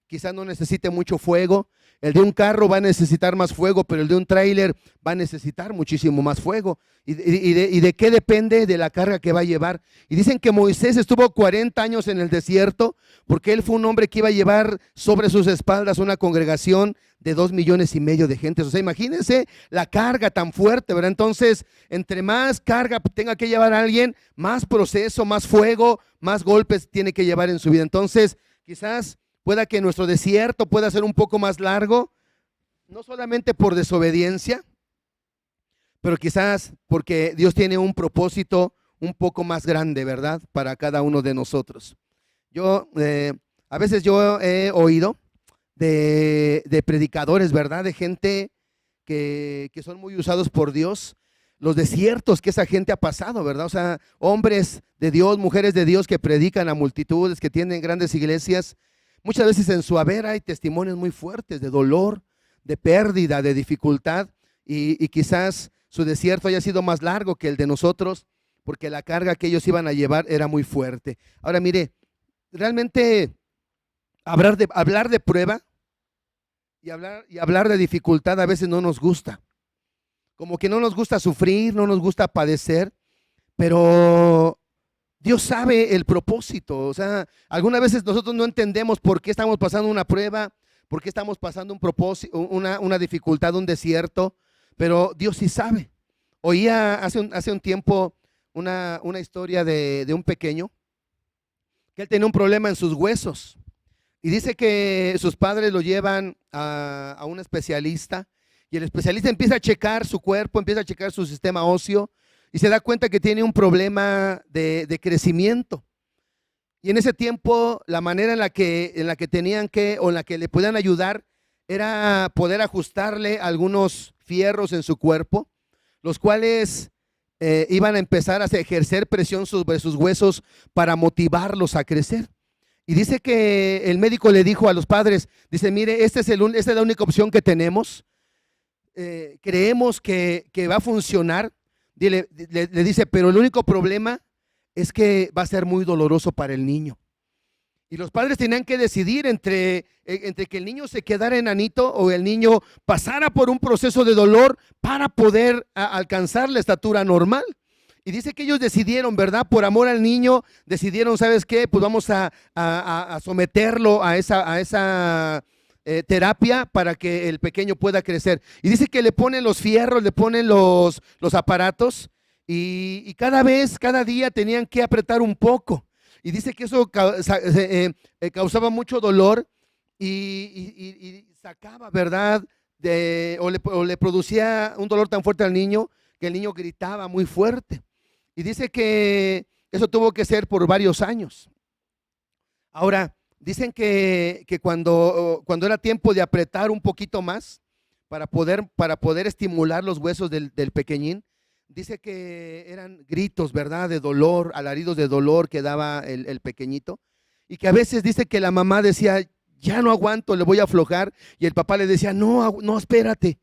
quizás no necesite mucho fuego. El de un carro va a necesitar más fuego, pero el de un tráiler va a necesitar muchísimo más fuego. ¿Y de qué depende? De la carga que va a llevar. Y dicen que Moisés estuvo 40 años en el desierto porque él fue un hombre que iba a llevar sobre sus espaldas una congregación de 2,5 millones de gente. O sea, imagínense la carga tan fuerte, ¿verdad? Entonces, entre más carga tenga que llevar a alguien, más proceso, más fuego, más golpes tiene que llevar en su vida. Entonces, quizás pueda que nuestro desierto pueda ser un poco más largo, no solamente por desobediencia, pero quizás porque Dios tiene un propósito un poco más grande, ¿verdad? Para cada uno de nosotros. A veces yo he oído de predicadores, ¿verdad? De gente que son muy usados por Dios, los desiertos que esa gente ha pasado, ¿verdad? O sea, hombres de Dios, mujeres de Dios que predican a multitudes, que tienen grandes iglesias. Muchas veces en su haber hay testimonios muy fuertes de dolor, de pérdida, de dificultad, y quizás su desierto haya sido más largo que el de nosotros, porque la carga que ellos iban a llevar era muy fuerte. Ahora mire, realmente hablar de prueba y hablar de dificultad a veces no nos gusta. Como que no nos gusta sufrir, no nos gusta padecer, pero Dios sabe el propósito. O sea, algunas veces nosotros no entendemos por qué estamos pasando una prueba, por qué estamos pasando un propósito, una dificultad, un desierto, pero Dios sí sabe. Oía hace un tiempo una historia de un pequeño que él tenía un problema en sus huesos. Y dice que sus padres lo llevan a un especialista, y el especialista empieza a checar su cuerpo, empieza a checar su sistema óseo, y se da cuenta que tiene un problema de crecimiento. Y en ese tiempo la manera en la que tenían que, o en la que le podían ayudar, era poder ajustarle algunos fierros en su cuerpo, los cuales iban a empezar a ejercer presión sobre sus huesos para motivarlos a crecer. Y dice que el médico le dijo a los padres, dice, mire, esta es la única opción que tenemos. Creemos que va a funcionar. Le dice, pero el único problema es que va a ser muy doloroso para el niño. Y los padres tenían que decidir entre que el niño se quedara enanito o el niño pasara por un proceso de dolor para poder alcanzar la estatura normal. Y dice que ellos decidieron, ¿verdad? Por amor al niño, decidieron, ¿sabes qué? Pues vamos a someterlo a esa terapia para que el pequeño pueda crecer. Y dice que le ponen los fierros, le ponen los aparatos, y cada día tenían que apretar un poco. Y dice que eso causaba mucho dolor y sacaba, ¿verdad? O le producía un dolor tan fuerte al niño que el niño gritaba muy fuerte. Y dice que eso tuvo que ser por varios años. Ahora, dicen que cuando era tiempo de apretar un poquito más para poder estimular los huesos del pequeñín, dice que eran gritos, ¿verdad? De dolor, alaridos de dolor que daba el pequeñito. Y que a veces dice que la mamá decía, ya no aguanto, le voy a aflojar. Y el papá le decía, no, espérate,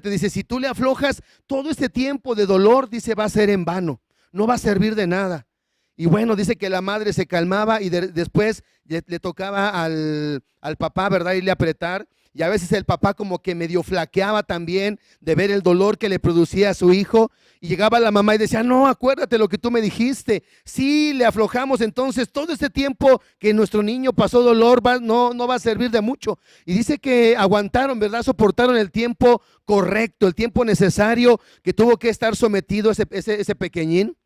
dice, si tú le aflojas, todo este tiempo de dolor, dice, va a ser en vano, no va a servir de nada. Y bueno, dice que la madre se calmaba y después le tocaba al papá, ¿verdad? Irle a apretar. Y a veces el papá como que medio flaqueaba también de ver el dolor que le producía a su hijo. Y llegaba la mamá y decía, no, acuérdate lo que tú me dijiste. Sí, le aflojamos, entonces todo este tiempo que nuestro niño pasó dolor no va a servir de mucho. Y dice que aguantaron, ¿verdad? Soportaron el tiempo correcto, el tiempo necesario que tuvo que estar sometido ese pequeñín.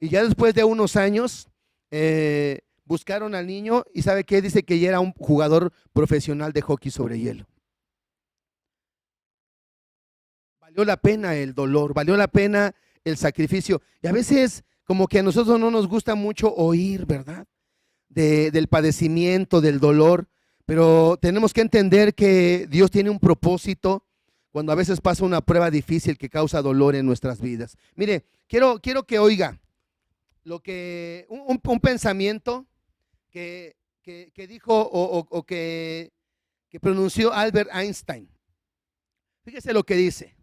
Y ya después de unos años buscaron al niño y ¿sabe qué? Dice que ya era un jugador profesional de hockey sobre hielo. Valió la pena el dolor, valió la pena el sacrificio. Y a veces como que a nosotros no nos gusta mucho oír, ¿verdad? Del padecimiento, del dolor, pero tenemos que entender que Dios tiene un propósito cuando a veces pasa una prueba difícil que causa dolor en nuestras vidas. Mire, quiero que oiga un pensamiento que dijo o que pronunció Albert Einstein. Fíjese lo que dice.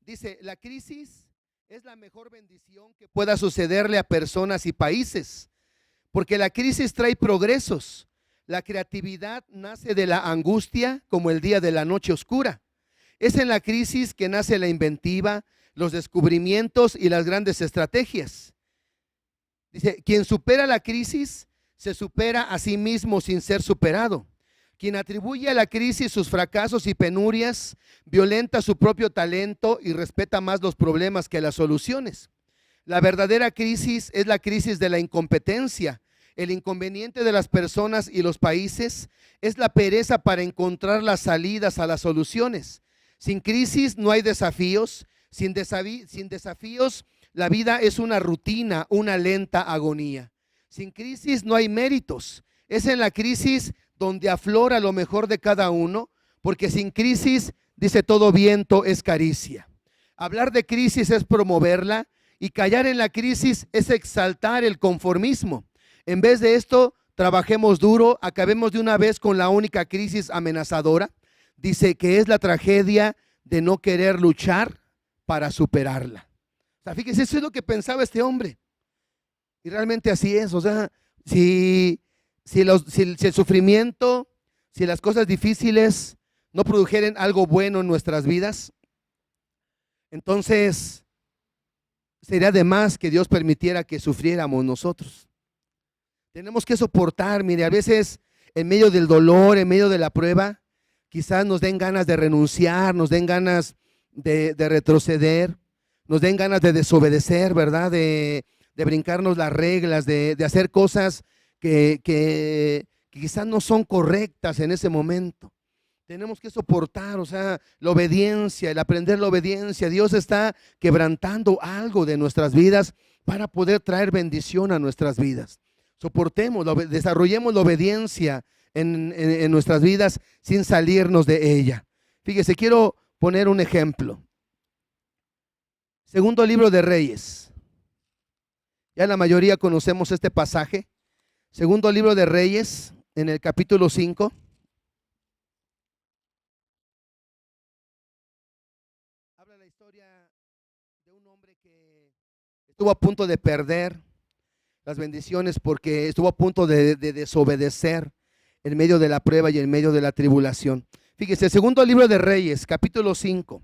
Dice, la crisis es la mejor bendición que pueda sucederle a personas y países, porque la crisis trae progresos. La creatividad nace de la angustia como el día de la noche oscura. Es en la crisis que nace la inventiva, los descubrimientos y las grandes estrategias. Dice, quien supera la crisis se supera a sí mismo sin ser superado. Quien atribuye a la crisis sus fracasos y penurias, violenta su propio talento y respeta más los problemas que las soluciones. La verdadera crisis es la crisis de la incompetencia, el inconveniente de las personas y los países es la pereza para encontrar las salidas a las soluciones. Sin crisis no hay desafíos. Sin desafíos, la vida es una rutina, una lenta agonía. Sin crisis no hay méritos. Es en la crisis donde aflora lo mejor de cada uno, porque sin crisis, dice, todo viento es caricia. Hablar de crisis es promoverla, y callar en la crisis es exaltar el conformismo. En vez de esto, trabajemos duro, acabemos de una vez con la única crisis amenazadora. Dice que es la tragedia de no querer luchar para superarla. O sea, fíjese, eso es lo que pensaba este hombre. Y realmente así es. O sea, si el sufrimiento, si las cosas difíciles no produjeren algo bueno en nuestras vidas, entonces sería de más que Dios permitiera que sufriéramos nosotros. Tenemos que soportar, mire, a veces en medio del dolor, en medio de la prueba, quizás nos den ganas de renunciar, nos den ganas de retroceder, nos den ganas de desobedecer, ¿verdad? De brincarnos las reglas, de hacer cosas que quizás no son correctas en ese momento. Tenemos que soportar, o sea, la obediencia, el aprender la obediencia. Dios está quebrantando algo de nuestras vidas para poder traer bendición a nuestras vidas. Soportemos, desarrollemos la obediencia en nuestras vidas sin salirnos de ella. Fíjese, quiero poner un ejemplo. Segundo libro de Reyes. Ya la mayoría conocemos este pasaje. Segundo libro de Reyes, en el capítulo 5. Habla la historia de un hombre que estuvo a punto de perder las bendiciones porque estuvo a punto de desobedecer en medio de la prueba y en medio de la tribulación. Fíjese, segundo libro de Reyes, capítulo 5,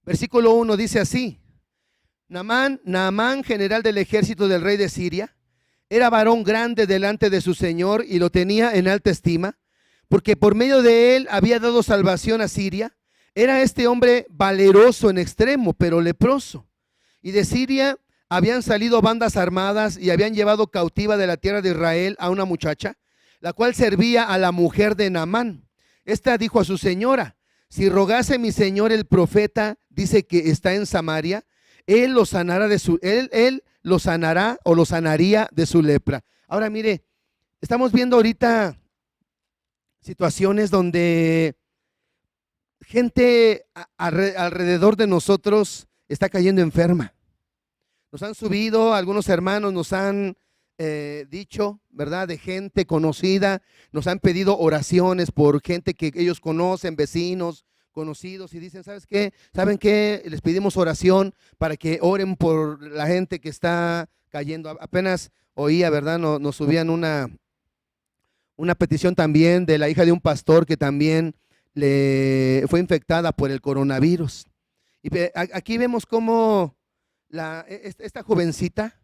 versículo 1 dice así: Naamán, general del ejército del rey de Siria, era varón grande delante de su señor y lo tenía en alta estima, porque por medio de él había dado salvación a Siria. Era este hombre valeroso en extremo, pero leproso. Y de Siria habían salido bandas armadas y habían llevado cautiva de la tierra de Israel a una muchacha, la cual servía a la mujer de Naamán. Esta dijo a su señora: si rogase mi señor el profeta, dice que está en Samaria, él lo sanará él lo sanará o lo sanaría de su lepra. Ahora mire, estamos viendo ahorita situaciones donde gente alrededor de nosotros está cayendo enferma. Nos han subido, algunos hermanos nos han dicho, ¿verdad? De gente conocida, nos han pedido oraciones por gente que ellos conocen, vecinos, conocidos, y dicen, ¿sabes qué? ¿Saben qué? Les pedimos oración para que oren por la gente que está cayendo. Apenas oía, ¿verdad? Nos subían una petición también de la hija de un pastor que también le fue infectada por el coronavirus. Y aquí vemos cómo esta jovencita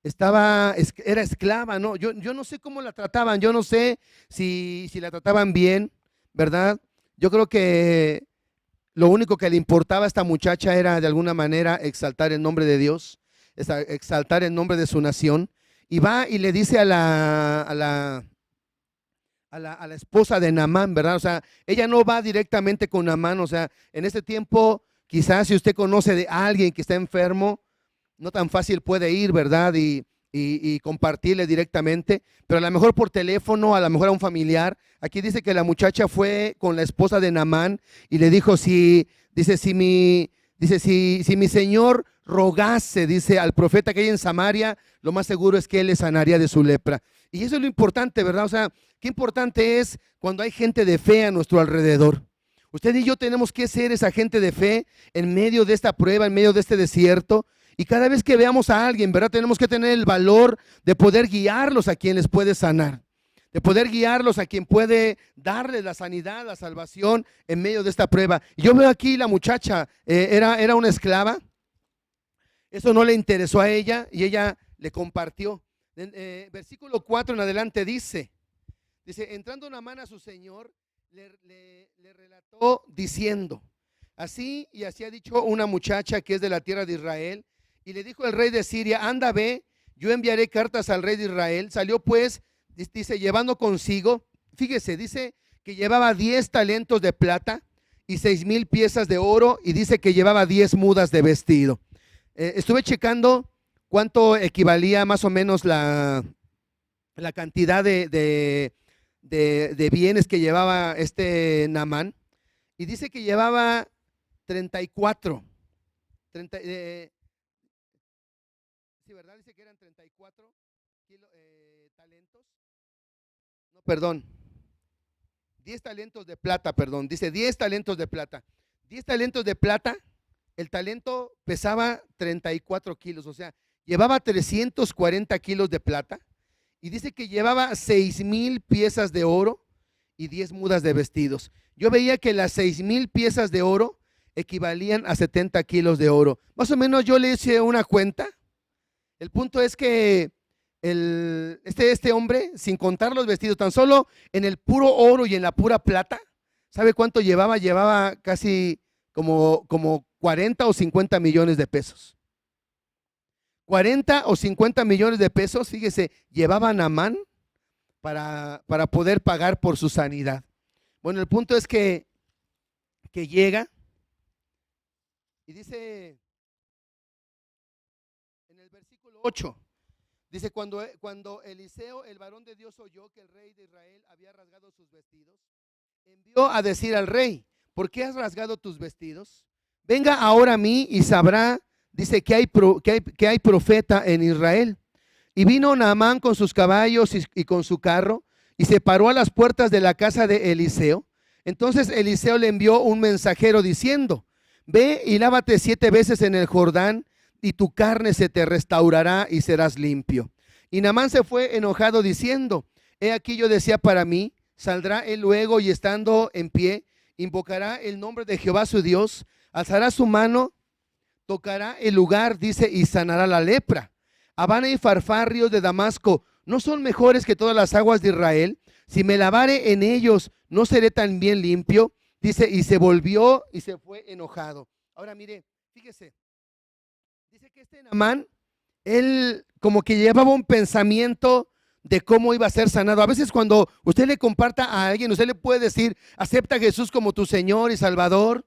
era esclava, ¿no? Yo no sé cómo la trataban, yo no sé si la trataban bien, ¿verdad? Yo creo que lo único que le importaba a esta muchacha era de alguna manera exaltar el nombre de Dios, exaltar el nombre de su nación. Y va y le dice a la esposa de Naamán, ¿verdad? O sea, ella no va directamente con Naamán. O sea, en este tiempo, quizás si usted conoce de alguien que está enfermo, no tan fácil puede ir, ¿verdad? Y compartirle directamente, pero a lo mejor por teléfono, a lo mejor a un familiar. Aquí dice que la muchacha fue con la esposa de Naamán y le dijo, si mi señor rogase, dice, al profeta que hay en Samaria, lo más seguro es que él le sanaría de su lepra. Y eso es lo importante, ¿verdad? O sea, qué importante es cuando hay gente de fe a nuestro alrededor. Usted y yo tenemos que ser esa gente de fe en medio de esta prueba, en medio de este desierto. Y cada vez que veamos a alguien, ¿verdad? Tenemos que tener el valor de poder guiarlos a quien les puede sanar, de poder guiarlos a quien puede darles la sanidad, la salvación en medio de esta prueba. Y yo veo aquí la muchacha, era una esclava. Eso no le interesó a ella y ella le compartió. Versículo 4 en adelante dice, entrando Naamán a su señor, le relató diciendo, así y así ha dicho una muchacha que es de la tierra de Israel. Y le dijo el rey de Siria, anda, ve, yo enviaré cartas al rey de Israel. Salió pues, dice, llevando consigo, fíjese, dice que llevaba 10 talentos de plata y 6,000 piezas de oro, y dice que llevaba 10 mudas de vestido. Estuve checando cuánto equivalía más o menos la cantidad de bienes que llevaba este Naamán, y dice que llevaba 34, 30, sí, ¿verdad? Dice que eran 34 talentos, no, perdón, 10 talentos de plata, perdón, dice 10 talentos de plata. 10 talentos de plata, el talento pesaba 34 kilos, o sea, llevaba 340 kilos de plata, y dice que llevaba 6,000 piezas de oro y 10 mudas de vestidos. Yo veía que las 6,000 piezas de oro equivalían a 70 kilos de oro. Más o menos yo le hice una cuenta. El punto es que este hombre, sin contar los vestidos, tan solo en el puro oro y en la pura plata, ¿sabe cuánto llevaba? Llevaba casi como 40 o 50 millones de pesos. 40 o 50 millones de pesos, fíjese, llevaba Naamán para poder pagar por su sanidad. Bueno, el punto es que llega y dice en el versículo 8, dice, cuando Eliseo, el varón de Dios, oyó que el rey de Israel había rasgado sus vestidos, envió a decir al rey, ¿por qué has rasgado tus vestidos? Venga ahora a mí y sabrá, dice, que hay profeta en Israel. Y vino Naamán con sus caballos y con su carro, y se paró a las puertas de la casa de Eliseo. Entonces Eliseo le envió un mensajero diciendo, ve y lávate 7 veces en el Jordán, y tu carne se te restaurará y serás limpio. Y Naamán se fue enojado diciendo, he aquí yo decía para mí, saldrá él luego y estando en pie, invocará el nombre de Jehová su Dios, alzará su mano, tocará el lugar, dice, y sanará la lepra. Habana y farfarrios de Damasco no son mejores que todas las aguas de Israel. Si me lavare en ellos, no seré tan bien limpio. Dice, y se volvió y se fue enojado. Ahora mire, fíjese, dice que este Naamán, él como que llevaba un pensamiento de cómo iba a ser sanado. A veces cuando usted le comparta a alguien, usted le puede decir, acepta a Jesús como tu Señor y Salvador,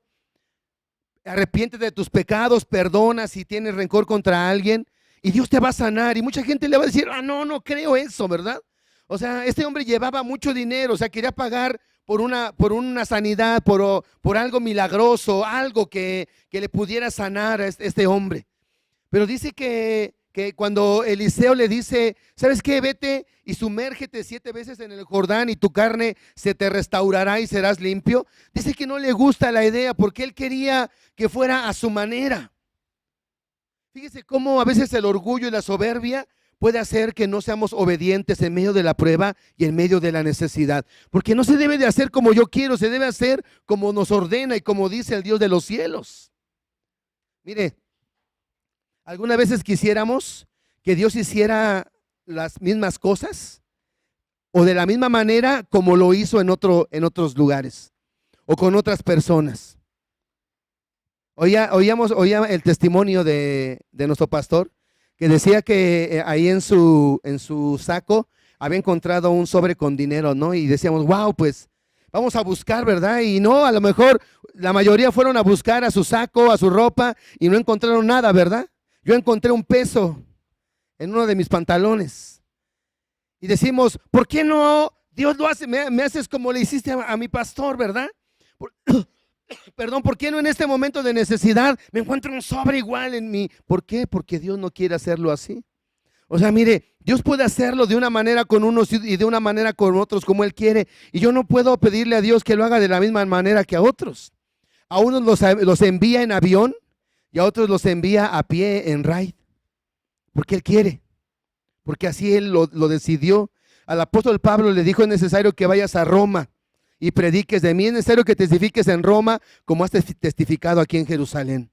arrepiéntete de tus pecados, perdona si tienes rencor contra alguien, y Dios te va a sanar. Y mucha gente le va a decir, no creo eso, ¿verdad? O sea, este hombre llevaba mucho dinero, o sea, quería pagar por una sanidad, por algo milagroso, algo que le pudiera sanar a este hombre. Pero dice que cuando Eliseo le dice, ¿sabes qué? Vete y sumérgete 7 veces en el Jordán y tu carne se te restaurará y serás limpio. Dice que no le gusta la idea porque él quería que fuera a su manera. Fíjese cómo a veces el orgullo y la soberbia puede hacer que no seamos obedientes en medio de la prueba y en medio de la necesidad. Porque no se debe de hacer como yo quiero, se debe hacer como nos ordena y como dice el Dios de los cielos. Mire, algunas veces quisiéramos que Dios hiciera las mismas cosas o de la misma manera como lo hizo en otros lugares o con otras personas. Oía el testimonio de nuestro pastor que decía que ahí en su saco había encontrado un sobre con dinero, ¿no? Y decíamos, wow, pues vamos a buscar, ¿verdad? Y no, a lo mejor la mayoría fueron a buscar a su saco, a su ropa y no encontraron nada, ¿verdad? Yo encontré un peso en uno de mis pantalones. Y decimos, ¿por qué no Dios lo hace? Me haces como le hiciste a mi pastor, ¿verdad? Perdón, ¿por qué no en este momento de necesidad me encuentro un sobre igual en mí? ¿Por qué? Porque Dios no quiere hacerlo así. O sea, mire, Dios puede hacerlo de una manera con unos y de una manera con otros como Él quiere. Y yo no puedo pedirle a Dios que lo haga de la misma manera que a otros. A unos los envía en avión y a otros los envía a pie en ride. Porque Él quiere. Porque así Él lo decidió. Al apóstol Pablo le dijo, es necesario que vayas a Roma y prediques de mí. Es necesario que testifiques en Roma como has testificado aquí en Jerusalén.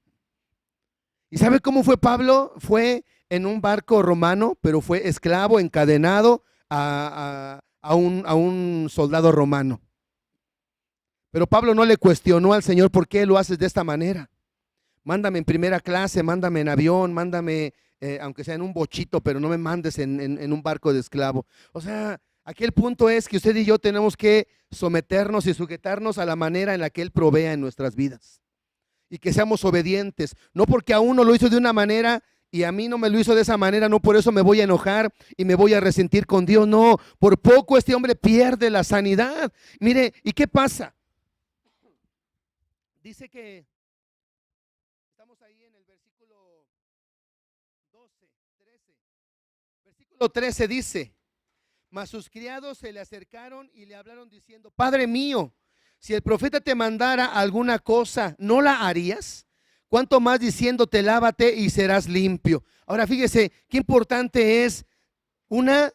¿Y sabe cómo fue Pablo? Fue en un barco romano, pero fue esclavo, encadenado a un soldado romano. Pero Pablo no le cuestionó al Señor, ¿por qué lo haces de esta manera? Mándame en primera clase, mándame en avión, mándame aunque sea en un bochito, pero no me mandes en un barco de esclavo. O sea, aquí el punto es que usted y yo tenemos que someternos y sujetarnos a la manera en la que Él provea en nuestras vidas. Y que seamos obedientes, no porque a uno lo hizo de una manera y a mí no me lo hizo de esa manera, no por eso me voy a enojar y me voy a resentir con Dios. No, por poco este hombre pierde la sanidad. Mire, ¿y qué pasa? Dice que estamos ahí en el versículo 12, 13. Versículo 13 dice: mas sus criados se le acercaron y le hablaron diciendo: Padre mío, si el profeta te mandara alguna cosa, ¿no la harías? Cuánto más diciéndote: lávate y serás limpio. Ahora fíjese qué importante es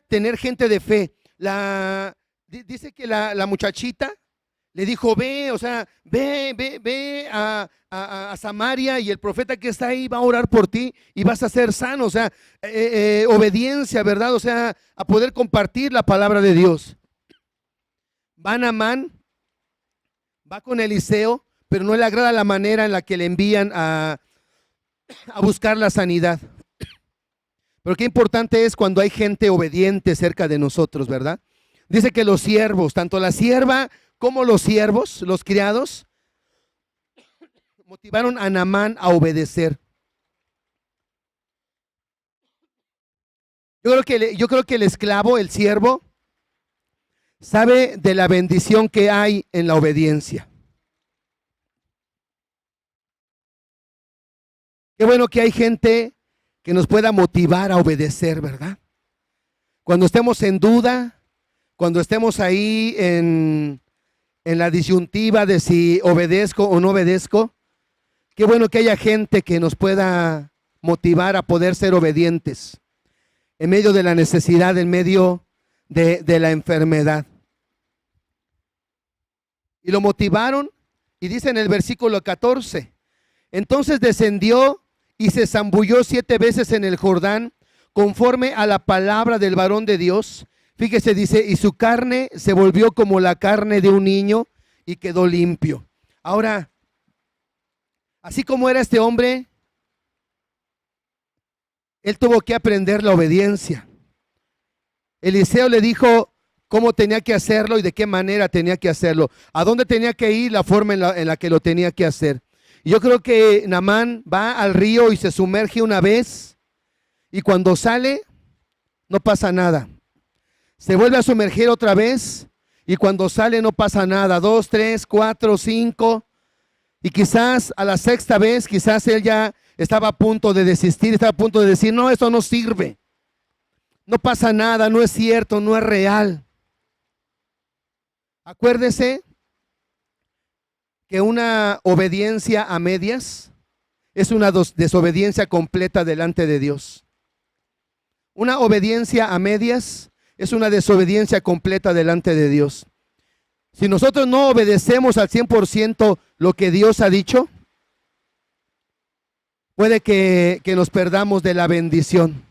tener gente de fe. Dice que la muchachita le dijo: ve, o sea, ve a Samaria, y el profeta que está ahí va a orar por ti y vas a ser sano. O sea, obediencia, ¿verdad? O sea, a poder compartir la palabra de Dios. Va Naamán, va con Eliseo, pero no le agrada la manera en la que le envían a buscar la sanidad. Pero qué importante es cuando hay gente obediente cerca de nosotros, ¿verdad? Dice que los siervos, tanto la sierva como los siervos, los criados, motivaron a Naamán a obedecer. Yo creo que el esclavo, el siervo, sabe de la bendición que hay en la obediencia. Qué bueno que hay gente que nos pueda motivar a obedecer, ¿verdad? Cuando estemos en duda, cuando estemos ahí en la disyuntiva de si obedezco o no obedezco, qué bueno que haya gente que nos pueda motivar a poder ser obedientes en medio de la necesidad, en medio de la enfermedad. Y lo motivaron, y dice en el versículo 14: entonces descendió y se zambulló 7 veces en el Jordán, conforme a la palabra del varón de Dios. Fíjese, dice, y su carne se volvió como la carne de un niño y quedó limpio. Ahora, así como era este hombre, él tuvo que aprender la obediencia. Eliseo le dijo cómo tenía que hacerlo y de qué manera tenía que hacerlo, a dónde tenía que ir, la forma en la que lo tenía que hacer. Y yo creo que Naamán va al río y se sumerge una vez, y cuando sale no pasa nada. Se vuelve a sumergir otra vez, y cuando sale no pasa nada. 2, 3, 4, 5, y quizás a la 6ª vez, quizás él ya estaba a punto de desistir, estaba a punto de decir: no, esto no sirve, no pasa nada, no es cierto, no es real. Acuérdese que una obediencia a medias es una desobediencia completa delante de Dios. Una obediencia a medias es una desobediencia completa delante de Dios. Si nosotros no obedecemos al 100% lo que Dios ha dicho, puede que nos perdamos de la bendición.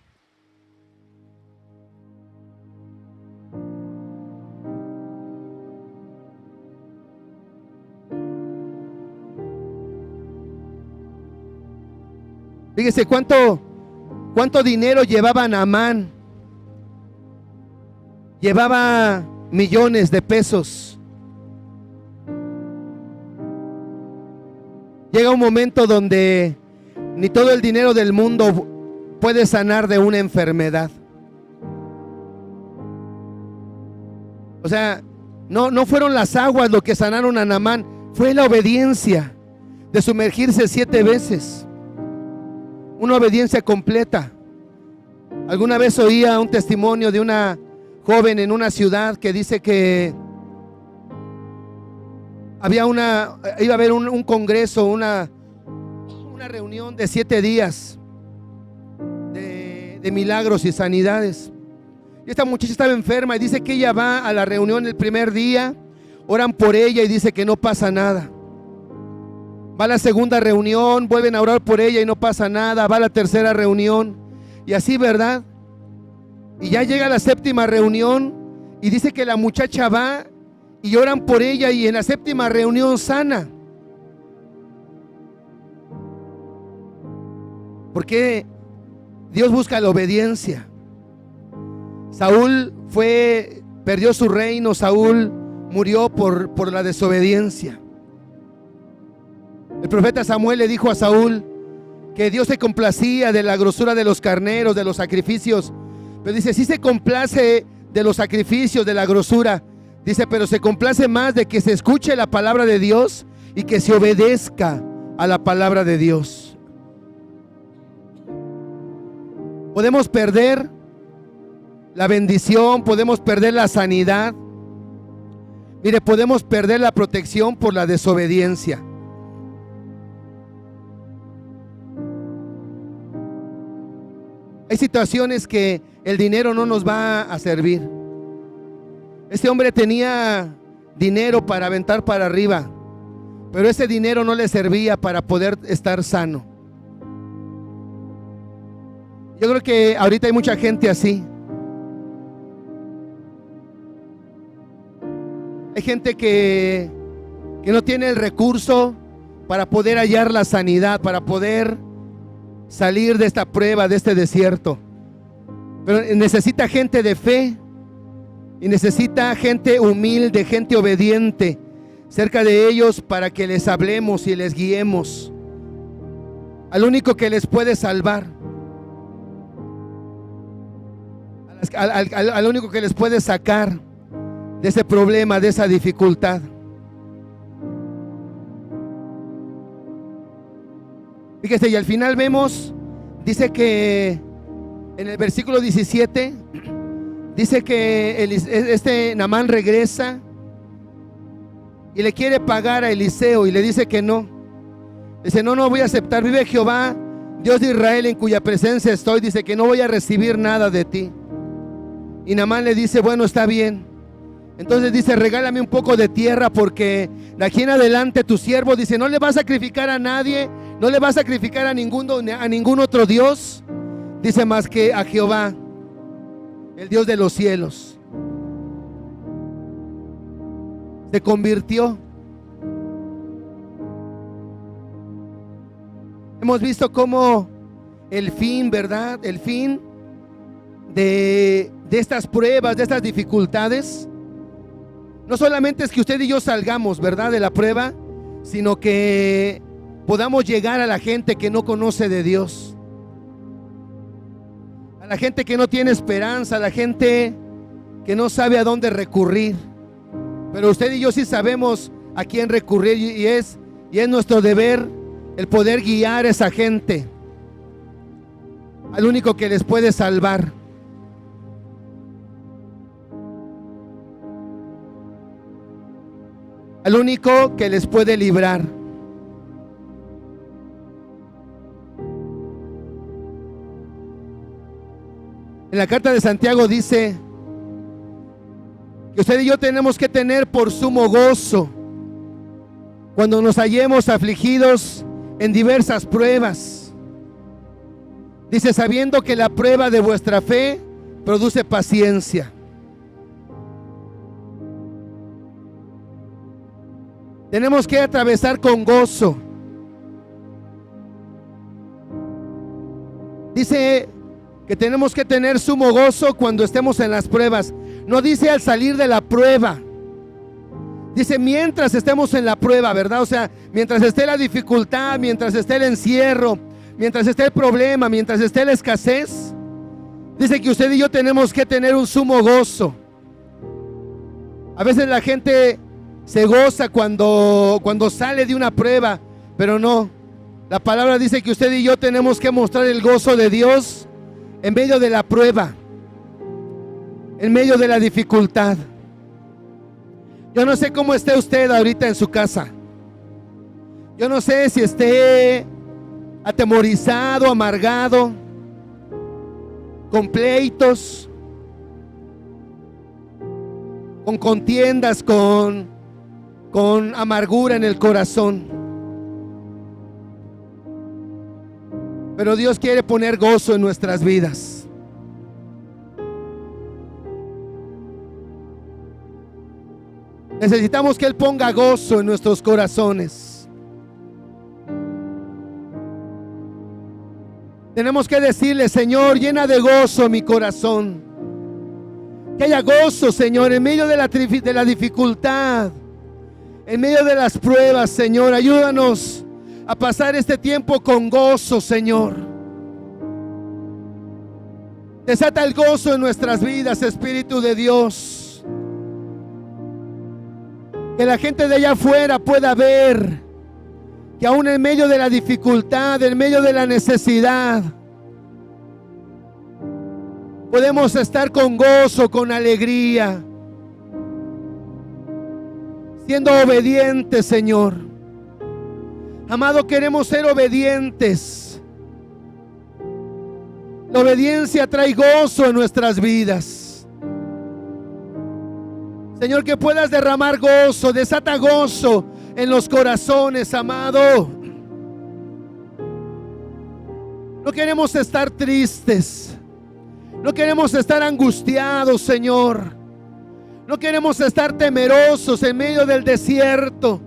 Fíjese cuánto dinero llevaba Naamán. Llevaba millones de pesos. Llega un momento donde ni todo el dinero del mundo puede sanar de una enfermedad. O sea, no fueron las aguas lo que sanaron a Naamán, fue la obediencia de sumergirse 7 veces. Una obediencia completa. Alguna vez oía un testimonio de una joven en una ciudad que dice que iba a haber un congreso, una reunión de 7 días de milagros y sanidades. Y esta muchacha estaba enferma, y dice que ella va a la reunión el primer día, oran por ella y dice que no pasa nada. Va a la segunda reunión, vuelven a orar por ella y no pasa nada. Va a la tercera reunión y así, ¿verdad? Y ya llega la 7ª reunión y dice que la muchacha va y oran por ella, y en la 7ª reunión sana. ¿Por qué Dios busca la obediencia. Saúl perdió su reino, Saúl murió por la desobediencia. El profeta Samuel le dijo a Saúl que Dios se complacía de la grosura de los carneros, de los sacrificios. Pero dice, sí se complace de los sacrificios, de la grosura. Dice, pero se complace más de que se escuche la palabra de Dios y que se obedezca a la palabra de Dios. Podemos perder la bendición, podemos perder la sanidad. Mire, podemos perder la protección por la desobediencia. Hay situaciones que el dinero no nos va a servir. Este hombre tenía dinero para aventar para arriba, pero ese dinero no le servía para poder estar sano. Yo creo que ahorita hay mucha gente así. Hay gente que no tiene el recurso para poder hallar la sanidad, para poder salir de esta prueba, de este desierto. Pero necesita gente de fe y necesita gente humilde, gente obediente cerca de ellos para que les hablemos y les guiemos al único que les puede salvar, al único que les puede sacar de ese problema, de esa dificultad. Fíjese, y al final vemos, dice que en el versículo 17, dice que este Naamán regresa y le quiere pagar a Eliseo y le dice que no. Dice, no voy a aceptar. Vive Jehová, Dios de Israel, en cuya presencia estoy. Dice que no voy a recibir nada de ti. Y Naamán le dice, bueno, está bien. Entonces dice, regálame un poco de tierra, porque de aquí en adelante tu siervo, dice, no le va a sacrificar a nadie, no le va a sacrificar a ningún otro Dios, dice, más que a Jehová, el Dios de los cielos. Se convirtió. Hemos visto cómo el fin, ¿verdad? El fin de estas pruebas, de estas dificultades, no solamente es que usted y yo salgamos, ¿verdad?, de la prueba, sino que podamos llegar a la gente que no conoce de Dios, a la gente que no tiene esperanza, a la gente que no sabe a dónde recurrir. Pero usted y yo sí sabemos a quién recurrir, y es nuestro deber el poder guiar a esa gente al único que les puede salvar. Al único que les puede librar. En la carta de Santiago dice que usted y yo tenemos que tener por sumo gozo cuando nos hallemos afligidos en diversas pruebas. Dice, sabiendo que la prueba de vuestra fe produce paciencia. Tenemos que atravesar con gozo. Dice que tenemos que tener sumo gozo cuando estemos en las pruebas. No dice al salir de la prueba. Dice mientras estemos en la prueba, ¿verdad? O sea, mientras esté la dificultad, mientras esté el encierro, mientras esté el problema, mientras esté la escasez. Dice que usted y yo tenemos que tener un sumo gozo. A veces la gente se goza cuando sale de una prueba, pero no. La palabra dice que usted y yo tenemos que mostrar el gozo de Dios en medio de la prueba, en medio de la dificultad. Yo no sé cómo esté usted ahorita en su casa. Yo no sé si esté atemorizado, amargado, con pleitos, con contiendas, con amargura en el corazón. Pero Dios quiere poner gozo en nuestras vidas. Necesitamos que Él ponga gozo en nuestros corazones. Tenemos que decirle: Señor, llena de gozo mi corazón. Que haya gozo, Señor, en medio de la dificultad, en medio de las pruebas, Señor. Ayúdanos a pasar este tiempo con gozo, Señor. Desata el gozo en nuestras vidas, Espíritu de Dios. Que la gente de allá afuera pueda ver que aún en medio de la dificultad, en medio de la necesidad, podemos estar con gozo, con alegría, siendo obedientes, Señor. Amado, queremos ser obedientes. La obediencia trae gozo en nuestras vidas. Señor, que puedas derramar gozo, desata gozo en los corazones, amado. No queremos estar tristes. No queremos estar angustiados, Señor. No queremos estar temerosos en medio del desierto.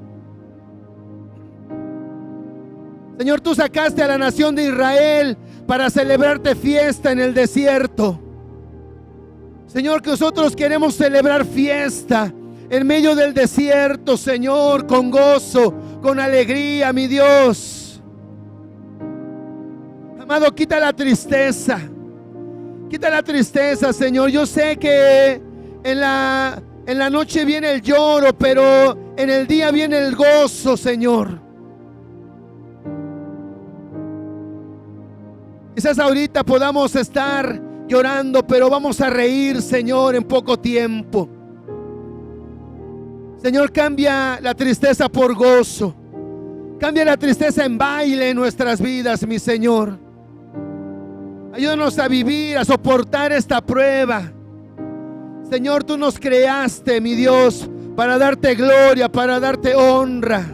Señor, tú sacaste a la nación de Israel para celebrarte fiesta en el desierto. Señor, que nosotros queremos celebrar fiesta en medio del desierto, Señor, con gozo, con alegría, mi Dios. Amado, quita la tristeza. Quita la tristeza, Señor. Yo sé que en la noche viene el lloro, pero en el día viene el gozo, Señor. Quizás ahorita podamos estar llorando, pero vamos a reír, Señor, en poco tiempo. Señor, cambia la tristeza por gozo. Cambia la tristeza en baile en nuestras vidas, mi Señor. Ayúdanos a vivir, a soportar esta prueba. Señor, tú nos creaste, mi Dios, para darte gloria, para darte honra.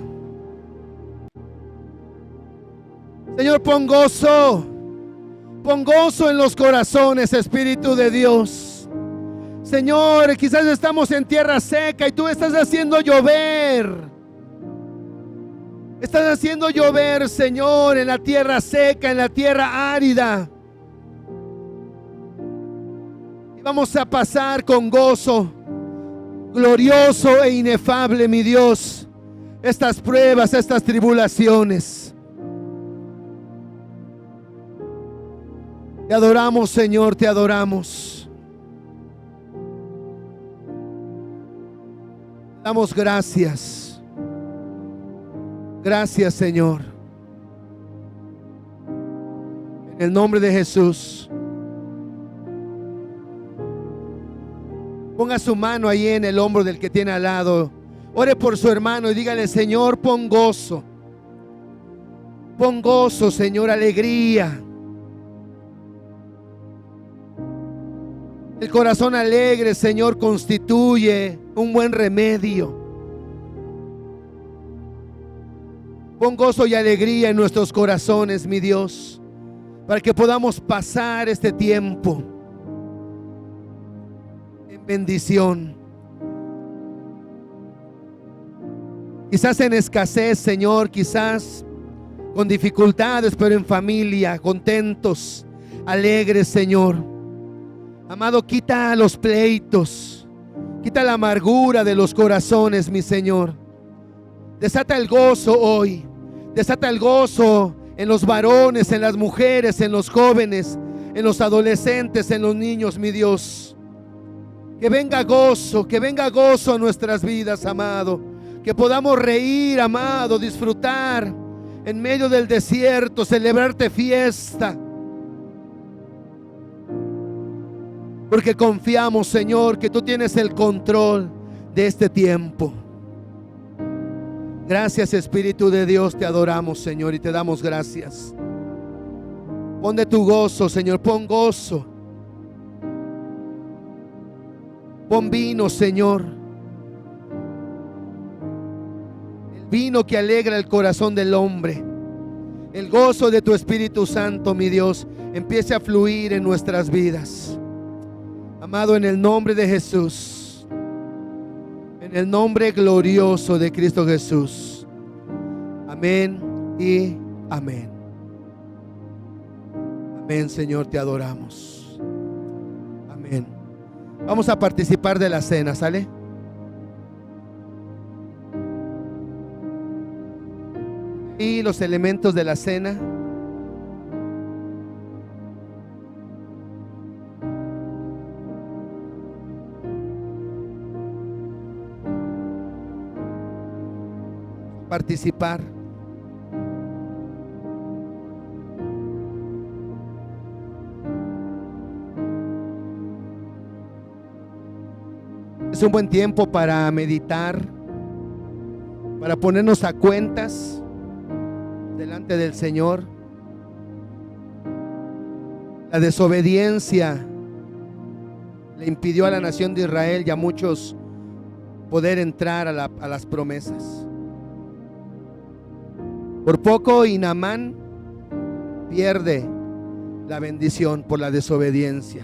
Señor, pon gozo en los corazones, Espíritu de Dios. Señor, quizás estamos en tierra seca y tú estás haciendo llover. Estás haciendo llover, Señor, en la tierra seca, en la tierra árida. Y vamos a pasar con gozo glorioso e inefable, mi Dios, estas pruebas, estas tribulaciones. Te adoramos, Señor, te adoramos. Damos gracias. Gracias, Señor. En el nombre de Jesús. Ponga su mano ahí en el hombro del que tiene al lado. Ore por su hermano y dígale: Señor, pon gozo. Pon gozo, Señor, alegría. El corazón alegre, Señor, constituye un buen remedio. Pon gozo y alegría en nuestros corazones, mi Dios, para que podamos pasar este tiempo en bendición. Quizás en escasez, Señor, quizás con dificultades, pero en familia, contentos, alegres, Señor. Amado, quita los pleitos, quita la amargura de los corazones, mi Señor. Desata el gozo hoy. Desata el gozo en los varones, en las mujeres, en los jóvenes, en los adolescentes, en los niños, mi Dios. Que venga gozo a nuestras vidas, amado. Que podamos reír, amado, disfrutar en medio del desierto, celebrarte fiesta. Porque confiamos, Señor, que tú tienes el control de este tiempo. Gracias, Espíritu de Dios, te adoramos, Señor, y te damos gracias. Pon de tu gozo, Señor, pon gozo. Pon vino, Señor. El vino que alegra el corazón del hombre. El gozo de tu Espíritu Santo, mi Dios, empiece a fluir en nuestras vidas. Amado, en el nombre de Jesús, en el nombre glorioso de Cristo Jesús. Amén y amén. Amén, Señor, te adoramos. Amén. Vamos a participar de la cena, ¿sale? Y los elementos de la cena. Participar. Es un buen tiempo para meditar, para ponernos a cuentas delante del Señor. La desobediencia le impidió a la nación de Israel y a muchos poder entrar a las promesas. Por poco y Naamán pierde la bendición por la desobediencia.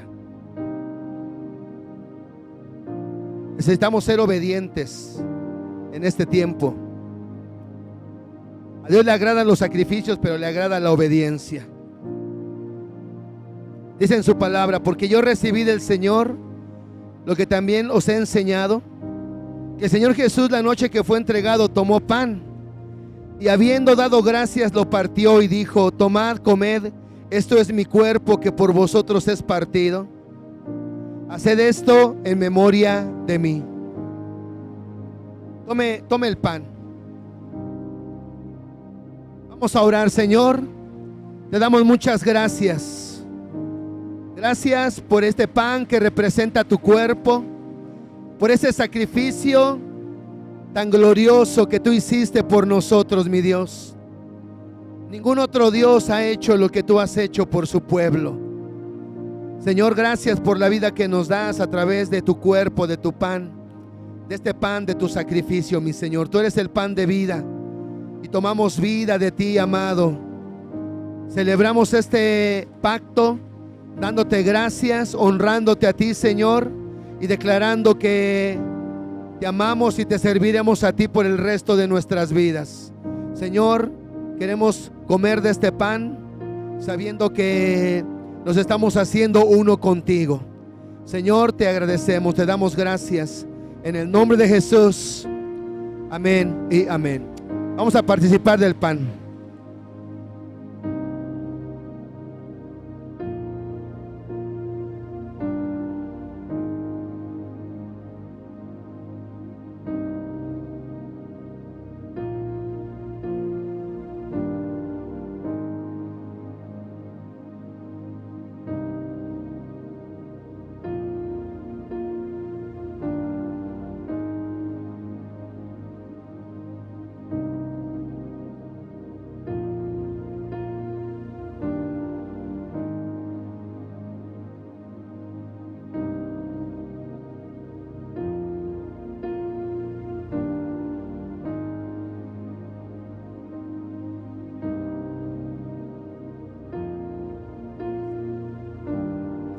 Necesitamos ser obedientes en este tiempo. A Dios le agradan los sacrificios, pero le agrada la obediencia. Dice en su palabra: porque yo recibí del Señor lo que también os he enseñado, que el Señor Jesús, la noche que fue entregado, tomó pan y habiendo dado gracias lo partió y dijo: tomad, comed, esto es mi cuerpo que por vosotros es partido. Haced esto en memoria de mí. Tome el pan. Vamos a orar. Señor, te damos muchas gracias. Gracias por este pan que representa tu cuerpo, por ese sacrificio tan glorioso que tú hiciste por nosotros, mi Dios. Ningún otro Dios ha hecho lo que tú has hecho por su pueblo. Señor, gracias por la vida que nos das a través de tu cuerpo, de tu pan, de este pan de tu sacrificio, mi Señor. Tú eres el pan de vida y tomamos vida de ti, amado. Celebramos este pacto dándote gracias, honrándote a ti, Señor, y declarando que te amamos y te serviremos a ti por el resto de nuestras vidas. Señor, queremos comer de este pan sabiendo que nos estamos haciendo uno contigo. Señor, te agradecemos, te damos gracias en el nombre de Jesús. Amén y amén. Vamos a participar del pan.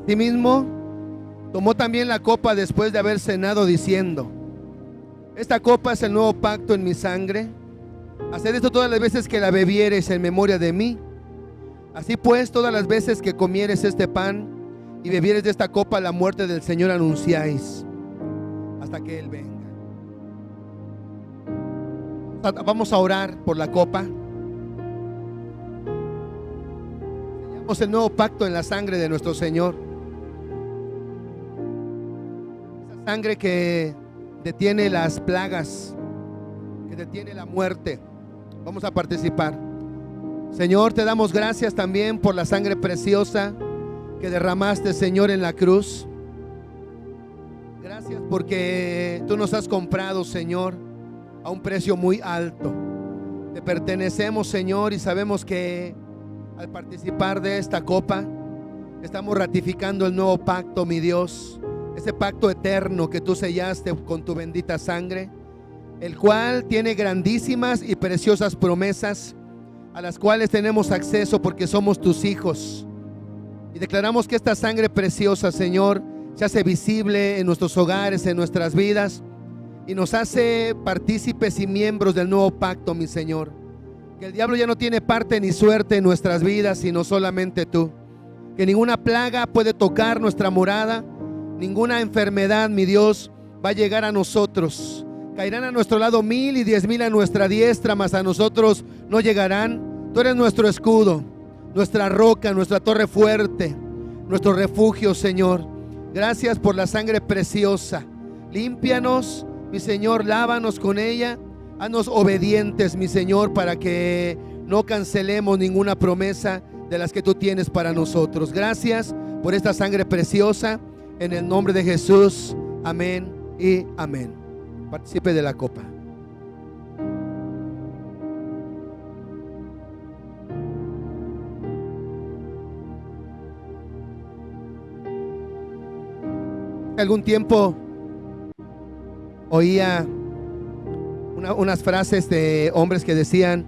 Asimismo, tomó también la copa después de haber cenado, diciendo: esta copa es el nuevo pacto en mi sangre. Haced esto todas las veces que la bebiereis en memoria de mí. Así pues, todas las veces que comiereis este pan y bebiereis de esta copa, la muerte del Señor anunciáis hasta que Él venga. Vamos a orar por la copa. Sellamos el nuevo pacto en la sangre de nuestro Señor. Sangre que detiene las plagas, que detiene la muerte. Vamos a participar. Señor, te damos gracias también por la sangre preciosa que derramaste, Señor, en la cruz. Gracias porque tú nos has comprado, Señor, a un precio muy alto. Te pertenecemos, Señor, y sabemos que al participar de esta copa estamos ratificando el nuevo pacto, mi Dios. Ese pacto eterno que tú sellaste con tu bendita sangre, el cual tiene grandísimas y preciosas promesas a las cuales tenemos acceso porque somos tus hijos. Y declaramos que esta sangre preciosa, Señor, se hace visible en nuestros hogares, en nuestras vidas, y nos hace partícipes y miembros del nuevo pacto, mi Señor. Que el diablo ya no tiene parte ni suerte en nuestras vidas, sino solamente tú. que ninguna plaga puede tocar nuestra morada, ninguna enfermedad, mi Dios, va a llegar a nosotros. Caerán a nuestro lado 1000 y 10,000 a nuestra diestra, mas a nosotros no llegarán. Tú eres nuestro escudo, nuestra roca, nuestra torre fuerte, nuestro refugio, Señor. Gracias por la sangre preciosa. Límpianos, mi Señor, lávanos con ella. Haznos obedientes, mi Señor, para que no cancelemos ninguna promesa de las que tú tienes para nosotros. Gracias por esta sangre preciosa, en el nombre de Jesús. Amén y amén. Participe de la copa. Algún tiempo oía unas frases de hombres que decían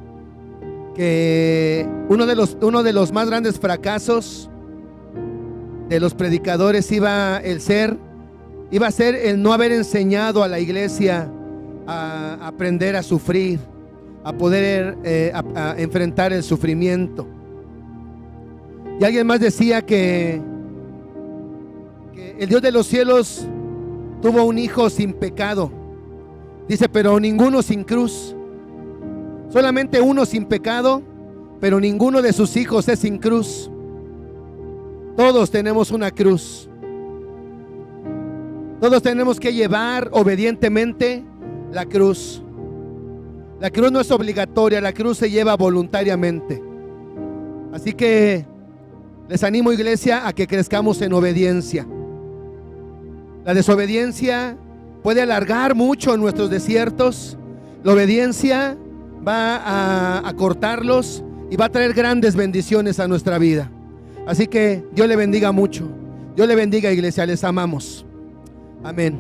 que uno de los más grandes fracasos de los predicadores iba a ser el no haber enseñado a la iglesia a aprender a sufrir, a poder a enfrentar el sufrimiento. Y alguien más decía que el Dios de los cielos tuvo un hijo sin pecado. Dice, pero ninguno sin cruz. Solamente uno sin pecado, pero ninguno de sus hijos es sin cruz. Todos tenemos una cruz. Todos tenemos que llevar obedientemente la cruz. La cruz no es obligatoria, la cruz se lleva voluntariamente. Así que les animo, iglesia, a que crezcamos en obediencia. La desobediencia puede alargar mucho nuestros desiertos. La obediencia va a cortarlos y va a traer grandes bendiciones a nuestra vida. Así que Dios le bendiga mucho. Dios le bendiga, iglesia, les amamos. Amén.